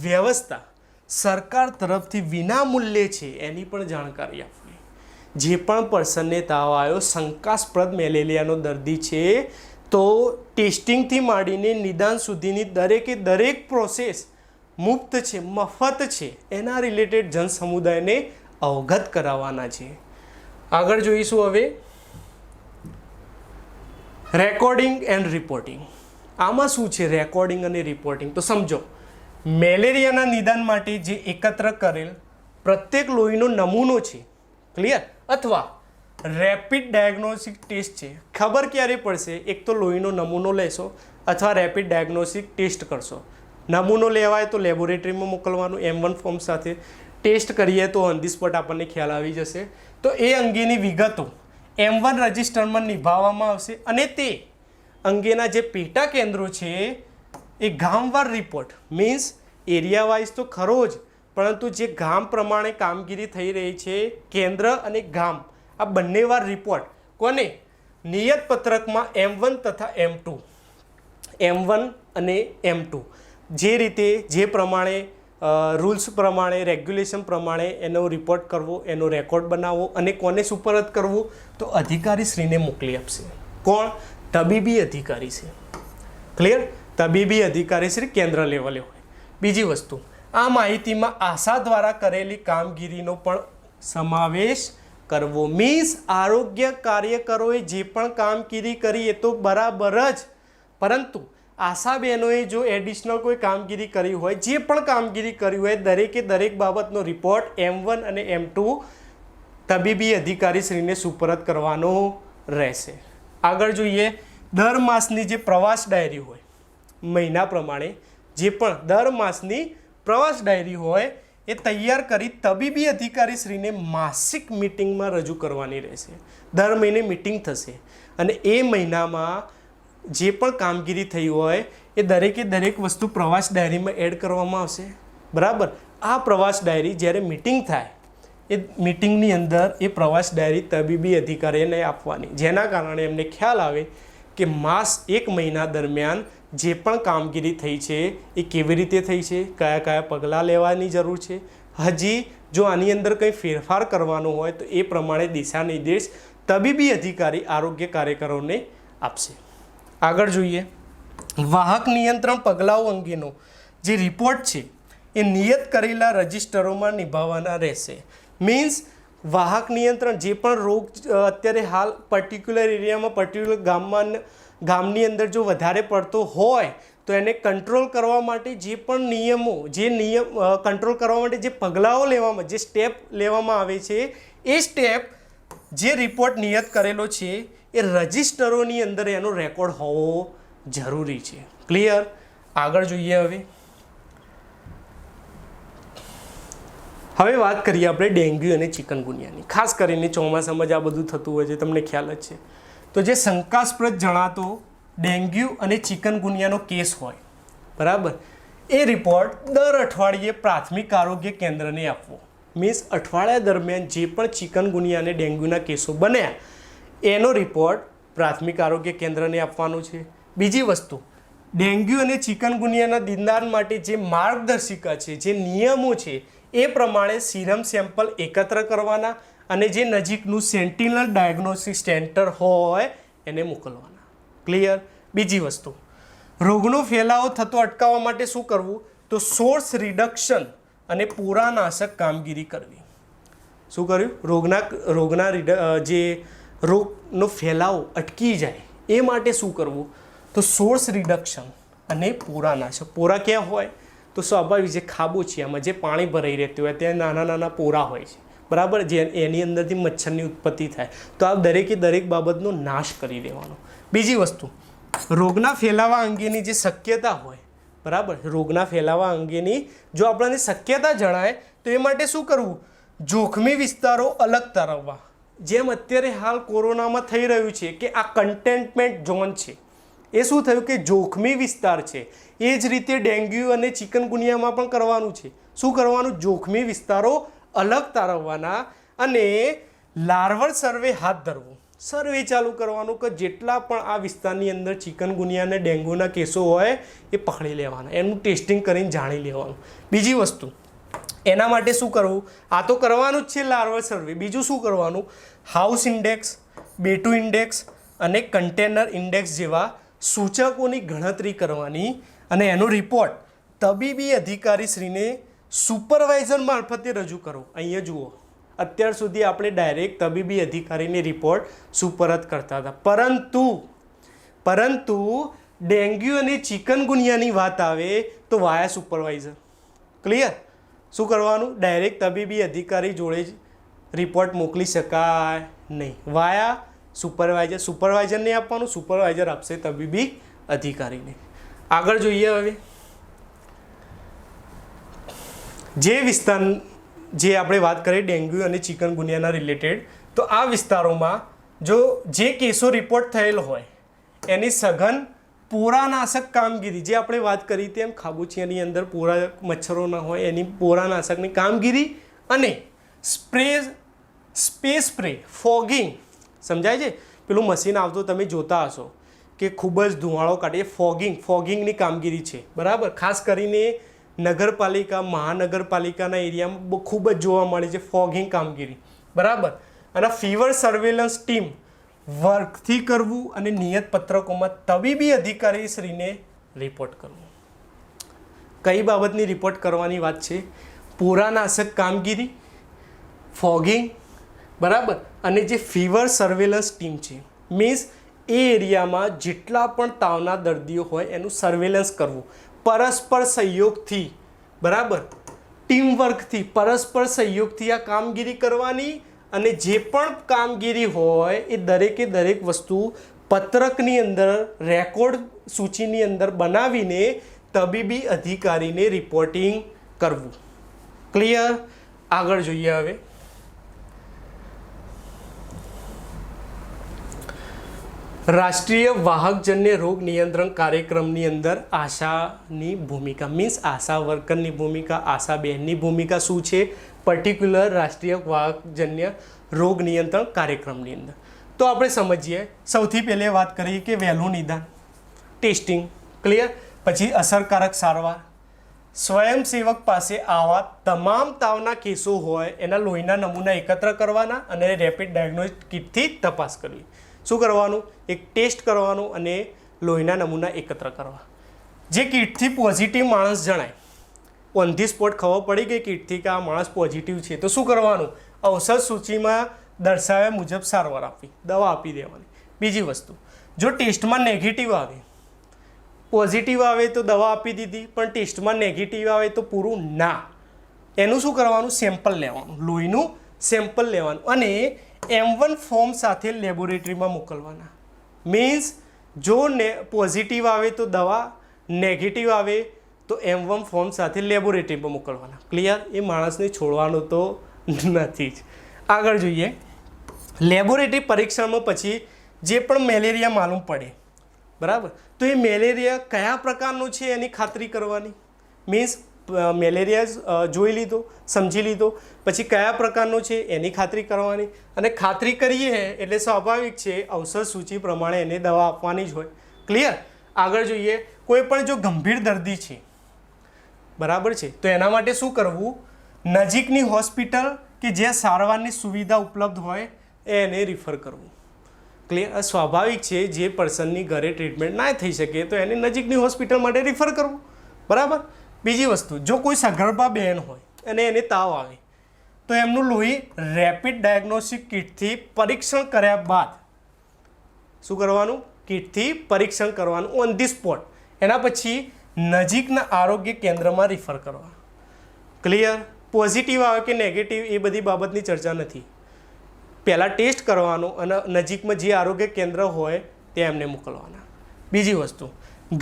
વ્યવસ્થા સરકાર તરફથી વિનામૂલ્યે છે એની પણ જાણકારી આપવી. જે પણ પર્સનને તાવ આવ્યો, શંકાસ્પદ મેલેરિયાનો દર્દી છે, તો ટેસ્ટિંગથી માંડીને નિદાન સુધીની દરેકે દરેક પ્રોસેસ મુક્ત છે, મફત છે. એના રિલેટેડ જન સમુદાયને અવગત કરાવવાના છે. આગળ જોઈશું હવે રેકોર્ડિંગ એન્ડ રિપોર્ટિંગ. આમાં શું છે રેકોર્ડિંગ અને રિપોર્ટિંગ? તો સમજો, મેલેરિયાના નિદાન માટે જે એકત્ર કરેલ પ્રત્યેક લોહીનો નમૂનો છે, ક્લિયર, અથવા રેપિડ ડાયગ્નોસ્ટિક ટેસ્ટ છે. ખબર ક્યારે પડશે? એક તો લોહીનો નમૂનો લેશો અથવા રેપિડ ડાયગ્નોસ્ટિક ટેસ્ટ કરશો. નમૂનો લેવાય તો લેબોરેટરીમાં મોકલવાનું M1 ફોર્મ સાથે. ટેસ્ટ કરીએ તો ઓન ધી સ્પોટ આપણને ખ્યાલ આવી જશે. તો એ અંગેની વિગતો M1 રજિસ્ટરમાં નિભાવવામાં આવશે, અને તે અંગેના જે પેટા કેન્દ્રો છે એ ગામવાર રિપોર્ટ, મીન્સ એરિયા વાઇઝ તો ખરો જ, પરંતુ જે ગામ પ્રમાણે કામગીરી થઈ રહી છે, કેન્દ્ર અને ગામ, આ બંને વાર રિપોર્ટ કોને? નિયત પત્રકમાં M1 તથા M2, M1 અને M2 જે રીતે જે પ્રમાણે રૂલ્સ પ્રમાણે, રેગ્યુલેશન પ્રમાણે એનો રિપોર્ટ કરવો, એનો રેકોર્ડ બનાવવો, અને કોને સુપરત કરવું? તો અધિકારીશ્રીને મોકલી આપશે. કોણ? તબીબી અધિકારી છે. ક્લિયર? તબીબી અધિકારીશ્રી કેન્દ્ર લેવલે હોય. બીજી વસ્તુ, આ માહિતીમાં આશા દ્વારા કરેલી કામગીરીનો પણ સમાવેશ કરવો. મીન્સ આરોગ્ય કાર્યકરોએ જે પણ કામગીરી કરી એ તો બરાબર જ, પરંતુ આશા બહેનોએ જો એડિશનલ કોઈ કામગીરી કરી હોય, જે પણ કામગીરી કરી હોય, દરેકે દરેક બાબતનો રિપોર્ટ M1 અને M2 તબીબી અધિકારીશ્રીને સુપરત કરવાનો રહેશે. આગળ જોઈએ, દર માસની જે પ્રવાસ ડાયરી હોય, મહિના પ્રમાણે જે પણ દર માસની પ્રવાસ ડાયરી હોય એ તૈયાર કરી તબીબી અધિકારીશ્રીને માસિક મિટિંગમાં રજૂ કરવાની રહેશે. દર મહિને મિટિંગ થશે, અને એ મહિનામાં જે પણ કામગીરી થઈ હોય એ દરેકે દરેક વસ્તુ પ્રવાસ ડાયરીમાં એડ કરવામાં આવશે. બરાબર? આ પ્રવાસ ડાયરી જ્યારે મિટિંગ થાય, એ મિટિંગની અંદર એ પ્રવાસ ડાયરી તબીબી અધિકારીને આપવાની, જેના કારણે એમને ખ્યાલ આવે કે એક મહિના દરમિયાન જે પણ કામગીરી થઈ છે એ કેવી રીતે થઈ છે, કયા કયા પગલાં લેવાની જરૂર છે. હજી જો આની અંદર કંઈ ફેરફાર કરવાનો હોય તો એ પ્રમાણે દિશા નિર્દેશ તબીબી અધિકારી આરોગ્ય કાર્યકરોને આપશે. આગળ જોઈએ, વાહક નિયંત્રણ પગલાઓ અંગેનો જે રિપોર્ટ છે એ નિયત કરેલા રજિસ્ટરોમાં નિભાવવાના રહેશે. મીન્સ વાહક નિયંત્રણ, જે પણ રોગ અત્યારે હાલ પર્ટિક્યુલર એરિયામાં, પર્ટિક્યુલર ગામની અંદર જો વધારે પડતો હોય તો એને કંટ્રોલ કરવા માટે જે પણ નિયમો, કંટ્રોલ કરવા માટે જે પગલાઓ લેવામાં, જે સ્ટેપ લેવામાં આવે છે, એ સ્ટેપ જે રિપોર્ટ નિયત કરેલો છે એ રજિસ્ટરોની અંદર એનો રેકોર્ડ હોવો જરૂરી છે. ક્લિયર? આગળ જોઈએ. હવે વાત કરીએ આપણે ડેન્ગ્યુ અને ચિકનગુનિયાની. ખાસ કરીને ચોમાસામાં જ આ બધું થતું હોય છે, તમને ખ્યાલ જ છે. તો જે શંકાસ્પદ જણાતો ડેન્ગ્યુ અને ચિકનગુનિયાનો કેસ હોય, બરાબર, એ રિપોર્ટ દર અઠવાડિયે પ્રાથમિક આરોગ્ય કેન્દ્રને આપવો. મીન્સ અઠવાડિયા દરમિયાન જે પણ ચિકનગુનિયા અને ડેન્ગ્યુના કેસો બન્યા એનો રિપોર્ટ પ્રાથમિક આરોગ્ય કેન્દ્રને આપવાનો છે. બીજી વસ્તુ, ડેન્ગ્યુ અને ચિકનગુનિયાના નિદાન માટે જે માર્ગદર્શિકા છે, જે નિયમો છે, એ પ્રમાણે સીરમ સેમ્પલ એકત્ર કરવાના, અને જે નજીકનું સેન્ટિનલ ડાયગ્નોસ્ટિક સેન્ટર હોય એને મોકલવાના. ક્લિયર? બીજી વસ્તુ, રોગનો ફેલાવો થતો અટકાવવા માટે શું કરવું? તો સોર્સ રિડક્શન અને પોરાનાશક કામગીરી કરવી. શું કર્યું? રોગના જે રોગનો ફેલાવો અટકી જાય એ માટે શું કરવું? તો સોર્સ રિડક્શન અને પોરાનાશક. પોરા ક્યાં હોય? તો સ્વાભાવિક છે ખાબોચિયામાં જે પાણી ભરાઈ રહેતું હોય ત્યાં નાના નાના પોરા હોય છે, બરાબર, જે એની અંદરથી મચ્છરની ઉત્પત્તિ થાય. તો આ દરેકે દરેક બાબતનો નાશ કરી દેવાનો. બીજી વસ્તુ, રોગના ફેલાવા અંગેની જે શક્યતા હોય, બરાબર, રોગના ફેલાવા અંગેની જો આપણને શક્યતા જણાય તો એ માટે શું કરવું? જોખમી વિસ્તારો અલગ તારવવા. જેમ અત્યારે હાલ કોરોનામાં થઈ રહ્યું છે કે આ કન્ટેનમેન્ટ ઝોન છે, એ શું થયું કે જોખમી વિસ્તાર છે. એ જ રીતે ડેન્ગ્યુ અને ચિકનગુનિયામાં પણ કરવાનું છે. શું કરવાનું? જોખમી વિસ્તારો અલગ તારવવાના અને લાર્વલ સર્વે હાથ ધરવું. સર્વે ચાલુ કરવાનું કે જેટલા પણ આ વિસ્તારની અંદર ચિકનગુનિયા અને ડેન્ગ્યુના કેસો હોય એ પકડી લેવાના, એનું ટેસ્ટિંગ કરીને જાણી લેવાનું. બીજી વસ્તુ, એના માટે શું કરવું? આ તો કરવાનું જ છે લાર્વલ સર્વે. બીજું શું કરવાનું? હાઉસ ઇન્ડેક્સ, બેટુ ઇન્ડેક્સ અને કન્ટેનર ઇન્ડેક્સ જેવા સૂચકોની ગણતરી કરવાની અને એનો રિપોર્ટ તબીબી અધિકારીશ્રીને સુપરવાઇઝર મારફતે રજૂ કરો. અહીંયા જુઓ, અત્યાર સુધી આપણે ડાયરેક્ટ તબીબી અધિકારીને રિપોર્ટ સુપરત કરતા હતા, પરંતુ ડેન્ગ્યુ અને ચિકનગુનિયાની વાત આવે તો વાયા સુપરવાઇઝર. ક્લિયર? શું કરવાનું? ડાયરેક્ટ તબીબી અધિકારી જોડે જ રિપોર્ટ મોકલી શકાય નહીં. વાયા સુપરવાઇઝર. સુપરવાઇઝરને આપવાનું, સુપરવાઇઝર આપશે તબીબી અધિકારીને. આગળ જોઈએ હવે જે વિસ્તાર, જે આપણે વાત કરીએ ડેન્ગ્યુ અને ચિકનગુનિયાના રિલેટેડ, તો આ વિસ્તારોમાં જે કેસો રિપોર્ટ થયેલ હોય એની સઘન પોરાનાશક કામગીરી, જે આપણે વાત કરી તેમ ખાબોચિયાની અંદર પોરા મચ્છરો ના હોય એની પોરાનાશકની કામગીરી અને સ્પ્રે ફોગિંગ. સમજાય છે? પેલું મશીન આવતું તમે જોતા હશો કે ખૂબ જ ધુમાડો કાઢે, ફોગિંગની કામગીરી છે, બરાબર. ખાસ કરીને નગરપાલિકા, મહાનગરપાલિકાના એરિયામાં ખૂબ જ જોવા મળે છે ફોગિંગ કામગીરી, બરાબર. અને ફીવર સર્વેલન્સ ટીમ વર્કથી કરવું અને નિયત પત્રકોમાં તબીબી અધિકારીશ્રીને રિપોર્ટ કરવું. કઈ બાબતની રિપોર્ટ કરવાની વાત છે? પોરાનાશક કામગીરી, ફોગિંગ, બરાબર, અને જે ફીવર સર્વેલન્સ ટીમ છે, મીન્સ એ એરિયામાં જેટલા પણ તાવના દર્દીઓ હોય એનું સર્વેલન્સ કરવું પરસ્પર સહયોગથી, બરાબર, ટીમવર્કથી, પરસ્પર સહયોગથી આ કામગીરી કરવાની. અને જે પણ કામગીરી હોય એ દરેકે દરેક વસ્તુ પત્રકની અંદર, રેકોર્ડ સૂચિની અંદર બનાવીને તબીબી અધિકારીને રિપોર્ટિંગ કરવું. ક્લિયર? આગળ જોઈએ હવે રાષ્ટ્રીય વાહકજન્ય રોગ નિયંત્રણ કાર્યક્રમની અંદર આશાની ભૂમિકા, મીન્સ આશા વર્કરની ભૂમિકા, આશા બહેનની ભૂમિકા શું છે પર્ટિક્યુલર રાષ્ટ્રીય વાહકજન્ય રોગ નિયંત્રણ કાર્યક્રમની અંદર? તો આપણે સમજીએ. સૌથી પહેલે વાત કરીએ કે વહેલું નિદાન, ટેસ્ટિંગ. ક્લિયર? પછી અસરકારક સારવાર. સ્વયંસેવક પાસે આવા તમામ તાવના કેસો હોય એના લોહીના નમૂના એકત્ર કરવાના અને રેપિડ ડાયગ્નોસ્ટિક કિટથી તપાસ કરવી. શું કરવાનું? એક ટેસ્ટ કરવાનું અને લોહીના નમૂના એકત્ર કરવા. જે કિટથી પોઝિટિવ માણસ જણાય, ઓન ધી સ્પોટ ખબર પડી ગઈ કિટથી કે આ માણસ પોઝિટિવ છે, તો શું કરવાનું? ઔષધ સૂચિમાં દર્શાવ્યા મુજબ સારવાર આપવી, દવા આપી દેવાની. બીજી વસ્તુ, જો ટેસ્ટમાં નેગેટિવ આવે, પોઝિટિવ આવે તો દવા આપી દીધી, પણ ટેસ્ટમાં નેગેટિવ આવે તો પૂરું ના. એનું શું કરવાનું? સેમ્પલ લેવાનું, લોહીનું સેમ્પલ લેવાનું અને M1 ફોર્મ સાથે લેબોરેટરીમાં મોકલવાના. મીન્સ જો પોઝિટિવ આવે તો દવા, નેગેટિવ આવે તો M1 ફોર્મ સાથે લેબોરેટરીમાં મોકલવાના. ક્લિયર? એ માણસને છોડવાનું તો નથી જ. આગળ જોઈએ લેબોરેટરી પરીક્ષણમાં પછી જે પણ મેલેરિયા માલુમ પડે, બરાબર, તો એ મેલેરિયા કયા પ્રકારનો છે એની ખાતરી કરવાની. મીન્સ મેલેરિયા જોઈ લીધો, સમજી લીધો, પછી કયા પ્રકારનો છે એની ખાતરી કરવાની. અને ખાતરી કરીએ એટલે સ્વાભાવિક છે ઔષધ સૂચિ પ્રમાણે એને દવા આપવાની જ હોય. ક્લિયર? આગળ જોઈએ કોઈ પણ જો ગંભીર દર્દી છે, બરાબર છે, તો એના માટે શું કરવું? નજીકની હોસ્પિટલ કે જ્યાં સારવારની સુવિધા ઉપલબ્ધ હોય એને રિફર કરવું. ક્લિયર? સ્વાભાવિક છે જે પર્સનની ઘરે ટ્રીટમેન્ટ ના થઈ શકે તો એને નજીકની હોસ્પિટલ માટે રિફર કરવું, બરાબર. બીજી વસ્તુ, જો કોઈ સગર્ભા બહેન હોય અને એને તાવ આવે તો એમનું લોહી રેપિડ ડાયગ્નોસ્ટિક કિટથી પરીક્ષણ કર્યા બાદ શું કરવાનું? કિટથી પરીક્ષણ કરવાનું ઓન ધી સ્પોટ. એના પછી નજીકના આરોગ્ય કેન્દ્રમાં રિફર કરવા. ક્લિયર? પોઝિટિવ આવે કે નેગેટિવ એ બધી બાબતની ચર્ચા નથી. પહેલાં ટેસ્ટ કરવાનો અને નજીકમાં જે આરોગ્ય કેન્દ્ર હોય તે એમને મોકલવાના. બીજી વસ્તુ,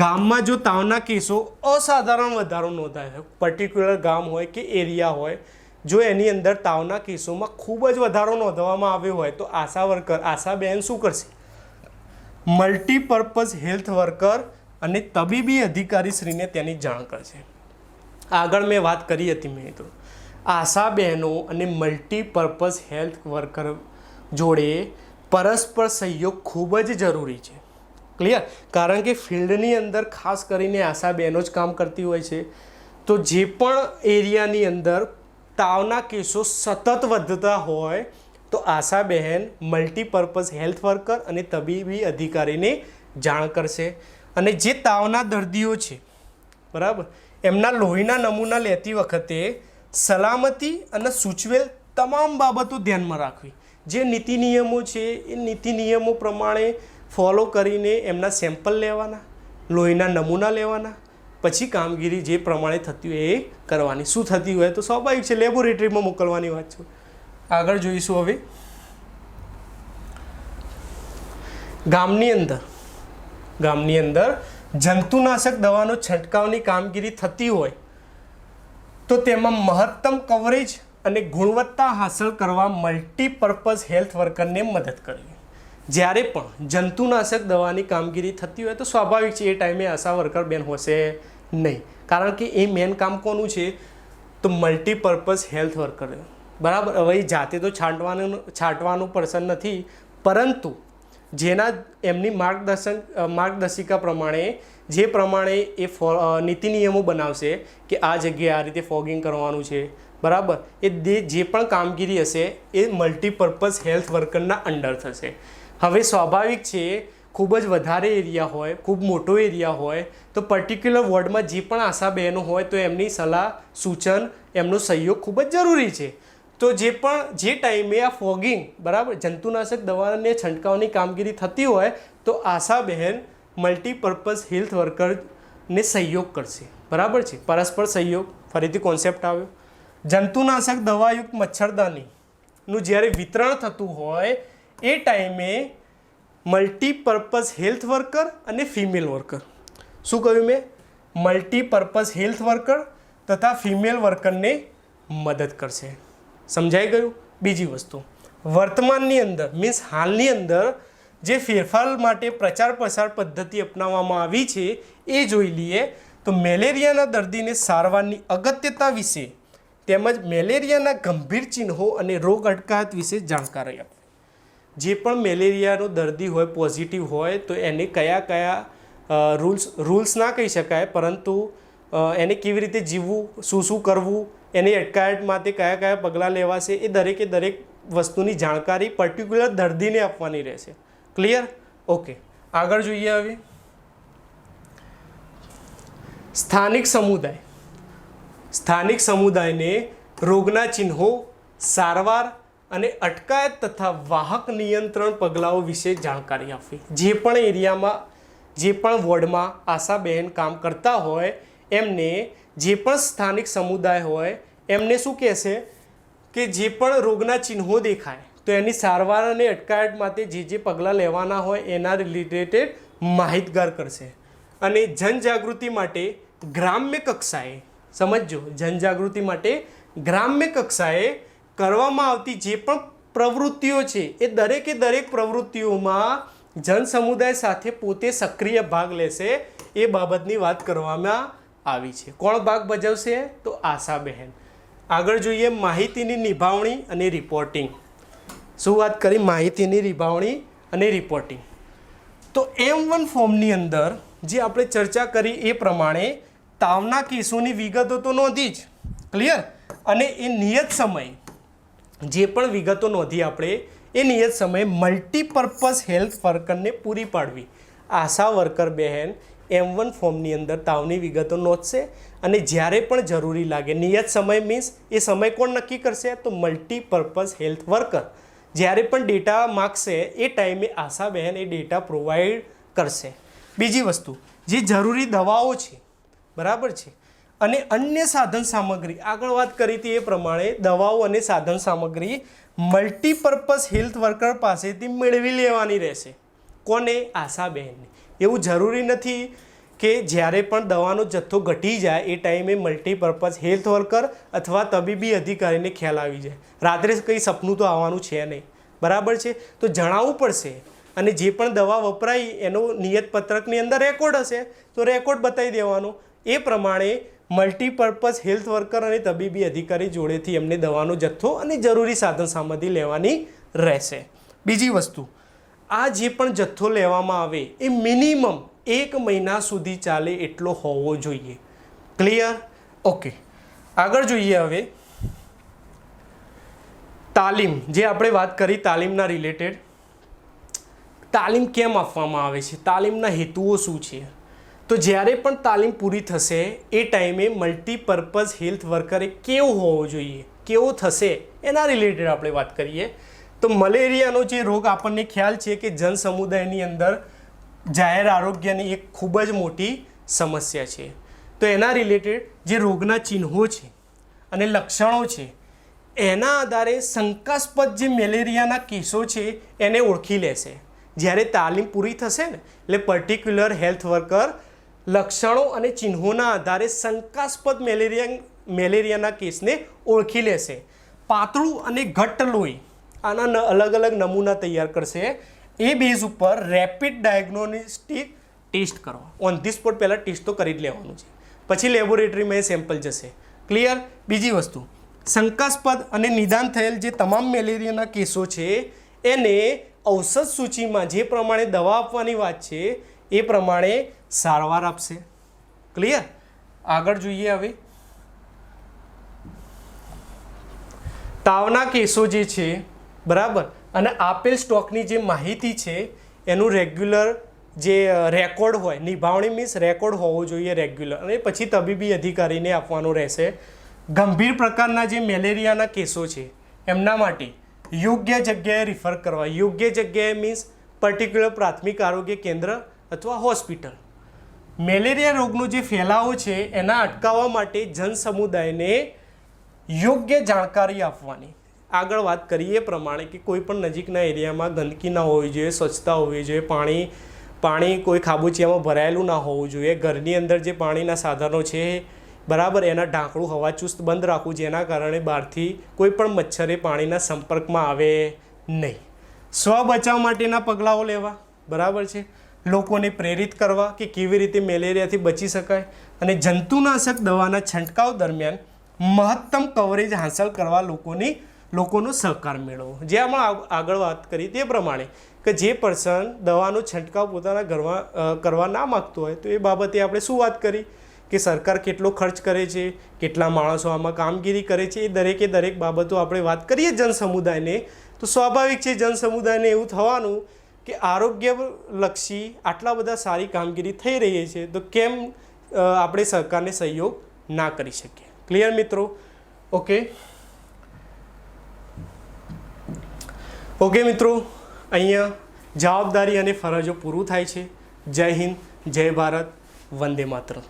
ગામમાં જો તાવના કેસો અસાધારણ વધારો નોંધાય, પર્ટિક્યુલર ગામ હોય કે એરિયા હોય, જો એની અંદર તાવના કેસોમાં ખૂબ જ વધારો નોંધવામાં આવ્યો હોય તો આશા વર્કર, આશા બહેન શું કરશે? મલ્ટીપર્પઝ હેલ્થ વર્કર અને તબીબી અધિકારીશ્રીને તેની જાણ કરશે. આગળ મેં વાત કરી હતી મિત્રો, આશા બહેનો અને મલ્ટીપર્પઝ હેલ્થ વર્કર જોડે પરસ્પર સહયોગ ખૂબ જ જરૂરી છે. ક્લિયર? કારણ કે ફિલ્ડની અંદર ખાસ કરીને આશા બહેનો જ કામ કરતી હોય છે. તો જે પણ એરિયાની અંદર તાવના કેસો સતત વધતા હોય તો આશા બહેન મલ્ટીપર્પઝ હેલ્થ વર્કર અને તબીબી અધિકારીને જાણ કરશે. અને જે તાવના દર્દીઓ છે બરાબર, એમના લોહીના નમૂના લેતી વખતે સલામતી અને સૂચવેલ તમામ બાબતો ધ્યાનમાં રાખવી. જે નીતિ નિયમો છે એ નીતિ નિયમો પ્રમાણે ફોલો કરીને એમના સેમ્પલ લેવાના, લોહીના નમૂના લેવાના, પછી કામગીરી જે પ્રમાણે થતી હોય એ કરવાની. શું થતી હોય તો સ્વાભાવિક છે લેબોરેટરીમાં મોકલવાની વાત છે. આગળ જોઈશું. હવે ગામની અંદર જંતુનાશક દવાનો છંટકાવની કામગીરી થતી હોય તો તેમાં મહત્તમ કવરેજ અને ગુણવત્તા હાંસલ કરવા મલ્ટીપર્પઝ હેલ્થ વર્કરને મદદ કરવી. જ્યારે પણ જંતુનાશક દવાની કામગીરી થતી હોય તો સ્વાભાવિક છે એ ટાઈમે આશા વર્કર બેન હશે નહીં, કારણ કે એ મેન કામ કોનું છે? તો મલ્ટીપર્પઝ હેલ્થ વર્કર. બરાબર? હવે એ જાતે તો છાંટવાનું પર્સન નથી, પરંતુ જેના એમની માર્ગદર્શિકા પ્રમાણે જે પ્રમાણે એ નીતિ નિયમો બનાવશે કે આ જગ્યાએ આ રીતે ફોગિંગ કરવાનું છે, બરાબર, એ જે પણ કામગીરી હશે એ મલ્ટીપર્પઝ હેલ્થ વર્કરના અંડર થશે. હવે સ્વાભાવિક છે ખૂબ જ વધારે એરિયા હોય, ખૂબ મોટો એરિયા હોય તો પર્ટિક્યુલર વોર્ડમાં જે પણ આશા બહેનો હોય તો એમની સલાહ સૂચન, એમનો સહયોગ ખૂબ જ જરૂરી છે. તો જે ટાઈમે આ ફોગિંગ, બરાબર, જંતુનાશક દવાને છંટકાવની કામગીરી થતી હોય તો આશા બહેન મલ્ટીપર્પઝ હેલ્થ વર્કરને સહયોગ કરશે. બરાબર છે? પરસ્પર સહયોગ. ફરીથી કોન્સેપ્ટ આવ્યો. જંતુનાશક દવાયુક્ત મચ્છરદાનીનું જ્યારે વિતરણ થતું હોય એ ટાઈમે મલ્ટીપર્પઝ હેલ્થ વર્કર અને ફિમેલ વર્કર, શું કહ્યું મેં? મલ્ટીપર્પઝ હેલ્થ વર્કર તથા ફિમેલ વર્કરને મદદ કરશે. સમજાઈ ગયું? બીજી વસ્તુ, વર્તમાનની અંદર મીન્સ હાલની અંદર જે ફેરફાર માટે પ્રચાર પ્રસાર પદ્ધતિ અપનાવવામાં આવી છે એ જોઈ લઈએ. તો મેલેરિયાના દર્દીને સારવારની અગત્યતા વિશે તેમજ મેલેરિયાના ગંભીર ચિહ્નો અને રોગ અટકાયત વિશે જાણકારી આપવી. જે પણ મેલેરિયાનો દર્દી હોય, પોઝિટિવ હોય, તો એને કયા રૂલ્સ ના કહી શકાય, પરંતુ એને કેવી રીતે જીવવું, શું કરવું, એની અટકાયત માટે કયા પગલાં લેવાશે, એ દરેક વસ્તુની જાણકારી પર્ટિક્યુલર દર્દીને આપવાની રહેશે. ક્લિયર? ઓકે, આગળ જોઈએ. હવે સ્થાનિક સમુદાયને રોગના ચિહ્નો, સારવાર અને અટકાયત તથા વાહક નિયંત્રણ પગલાઓ વિશે જાણકારી આપવી. જે પણ એરિયામાં, જે પણ વોર્ડમાં આશા બહેન કામ કરતા હોય એમને, જે પણ સ્થાનિક સમુદાય હોય એમને શું કહેશે કે જે પણ રોગના ચિહ્નો દેખાય તો એની સારવાર અને અટકાયત માટે જે પગલાં લેવાના હોય એના રિલેટેડ માહિતગાર કરશે. અને જનજાગૃતિ માટે ગ્રામ્ય કક્ષાએ, સમજો, જનજાગૃતિ માટે ગ્રામ્ય કક્ષાએ કરવામાં આવતી જે પણ પ્રવૃત્તિઓ છે એ દરેક પ્રવૃત્તિઓમાં જન સમુદાય સાથે પોતે સક્રિય ભાગ લેશે એ બાબતની વાત કરવામાં આવી છે. કોણ ભાગ ભજવશે? તો આશા બહેન. આગળ જોઈએ માહિતીની નિભાવણી અને રિપોર્ટિંગ. શું વાત કરી? માહિતીની નિભાવણી અને રિપોર્ટિંગ. તો M1 ફોર્મની અંદર જે આપણે ચર્ચા કરી એ પ્રમાણે તાવના કેસોની વિગતો તો નોંધી જ. ક્લિયર? અને એ નિયત સમય જે પણ વિગતો નોંધી આપણે એ નિયત સમયે મલ્ટીપર્પઝ હેલ્થ વર્કરને પૂરી પાડવી. આશા વર્કર બહેન M1 ફોર્મની અંદર તાવની વિગતો નોંધશે અને જ્યારે પણ જરૂરી લાગે નિયત સમય મીન્સ એ સમય કોણ નક્કી કરશે તો મલ્ટીપર્પઝ હેલ્થ વર્કર જ્યારે પણ ડેટા માગશે એ ટાઈમે આશાબહેન એ ડેટા પ્રોવાઈડ કરશે. બીજી વસ્તુ જે જરૂરી દવાઓ છે બરાબર છે અને અન્ય સાધન સામગ્રી આગળ વાત કરી હતી એ પ્રમાણે દવાઓ અને સાધન સામગ્રી મલ્ટીપર્પઝ હેલ્થ વર્કર પાસેથી મેળવી લેવાની રહેશે. કોને? આશાબહેનને. એવું જરૂરી નથી કે જ્યારે પણ દવાનો જથ્થો ઘટી જાય એ ટાઈમે મલ્ટીપર્પઝ હેલ્થ વર્કર અથવા તબીબી અધિકારીને ખ્યાલ આવી જાય. રાત્રે કંઈ સપનું તો આવવાનું છે નહીં બરાબર છે તો જણાવવું પડશે અને જે પણ દવા વપરાઈ એનો નિયત પત્રકની અંદર રેકોર્ડ હશે તો રેકોર્ડ બતાવી દેવાનો. એ પ્રમાણે મલ્ટીપર્પઝ હેલ્થ વર્કર અને તબીબી અધિકારી જોડેથી એમને દવાનો જથ્થો અને જરૂરી સાધન સામગ્રી લેવાની રહેશે. બીજી વસ્તુ આ જે પણ જથ્થો લેવામાં આવે એ મિનિમમ 1 મહિના સુધી ચાલે એટલો હોવો જોઈએ. ક્લિયર? ઓકે, આગળ જોઈએ હવે તાલીમ. જે આપણે વાત કરી તાલીમના રિલેટેડ, તાલીમ કેમ આપવામાં આવે છે, તાલીમના હેતુઓ શું છે? તો જ્યારે પણ તાલીમ પૂરી થશે એ ટાઈમે મલ્ટીપર્પઝ હેલ્થ વર્કરે કેવો હોવો જોઈએ, કેવો થશે એના રિલેટેડ આપણે વાત કરીએ. તો મલેરિયાનો જે રોગ આપણને ખ્યાલ છે કે જન સમુદાયની અંદર જાહેર આરોગ્યની એક ખૂબ જ મોટી સમસ્યા છે. તો એના રિલેટેડ જે રોગના ચિહ્નો છે અને લક્ષણો છે એના આધારે શંકાસ્પદ જે મેલેરિયાના કેસો છે એને ઓળખી લેશે. જ્યારે તાલીમ પૂરી થશે ને એટલે પર્ટિક્યુલર હેલ્થ વર્કર લક્ષણો અને ચિહ્નોના આધારે શંકાસ્પદ મેલેરિયાના કેસને ઓળખી લેશે. પાતળું અને ઘટ્ટ લોહી આના અલગ અલગ નમૂના તૈયાર કરશે. એ બેઝ ઉપર રેપિડ ડાયગ્નોસ્ટિક ટેસ્ટ કરવા ઓન ધી સ્પોટ પહેલાં ટેસ્ટ તો કરી જ લેવાનું છે, પછી લેબોરેટરીમાં એ સેમ્પલ જશે. ક્લિયર? બીજી વસ્તુ શંકાસ્પદ અને નિદાન થયેલ જે તમામ મેલેરિયાના કેસો છે એને ઔષધ સૂચિમાં જે પ્રમાણે દવા આપવાની વાત છે એ પ્રમાણે સારવાર આપશે. ક્લિયર? આગળ જોઈએ હવે તાવના કેસો જે છે બરાબર અને આપેલ સ્ટોકની જે માહિતી છે એનું રેગ્યુલર જે રેકોર્ડ હોય, નિભાવણી મીન્સ રેકોર્ડ હોવો જોઈએ રેગ્યુલર, અને પછી તબીબી અધિકારીને આપવાનો રહેશે. ગંભીર પ્રકારના જે મેલેરિયાના કેસો છે એમના માટે યોગ્ય જગ્યાએ રિફર કરવા. યોગ્ય જગ્યાએ મીન્સ પર્ટિક્યુલર પ્રાથમિક આરોગ્ય કેન્દ્ર અથવા હોસ્પિટલ. મેલેરિયા રોગનો જે ફેલાવો છે એના અટકાવવા માટે જન સમુદાયને યોગ્ય જાણકારી આપવાની. આગળ વાત કરીએ એ પ્રમાણે કે કોઈ પણ નજીકના એરિયામાં ગંદકી ના હોવી જોઈએ, સ્વચ્છતા હોવી જોઈએ, પાણી કોઈ ખાબોચિયામાં ભરાયેલું ના હોવું જોઈએ, ઘરની અંદર જે પાણીના સાધનો છે બરાબર એના ઢાંકણું હવાચુસ્ત બંધ રાખવું જેના કારણે બહારથી કોઈ પણ મચ્છરે પાણીના સંપર્કમાં આવે નહીં. સ્વ બચાવ માટેના પગલાઓ લેવા બરાબર છે. લોકોને પ્રેરિત કરવા કે કેવી રીતે મેલેરિયાથી બચી શકાય અને જંતુનાશક દવાના છંટકાવ દરમિયાન મહત્તમ કવરેજ હાંસલ કરવા લોકોનો સહકાર મેળવવો. જે આમાં આગળ વાત કરી તે પ્રમાણે કે જે પર્સન દવાનો છંટકાવ પોતાના ઘરમાં કરવા ના માગતો હોય તો એ બાબતે આપણે શું વાત કરી કે સરકાર કેટલો ખર્ચ કરે છે, કેટલા માણસો આમાં કામગીરી કરે છે, એ દરેક બાબતો આપણે વાત કરીએ જન સમુદાયને. તો સ્વાભાવિક છે જન સમુદાયને એવું થવાનું કે આરોગ્યલક્ષી આટલા બધા સારી કામગીરી થઈ રહી છે તો કેમ આપણે સરકારને સહયોગ ના કરી શકીએ. ક્લિયર મિત્રો? ઓકે મિત્રો, અહીંયા જવાબદારી અને ફરજો પૂરું થાય છે. જય હિન્દ, જય ભારત, વંદે માતરમ.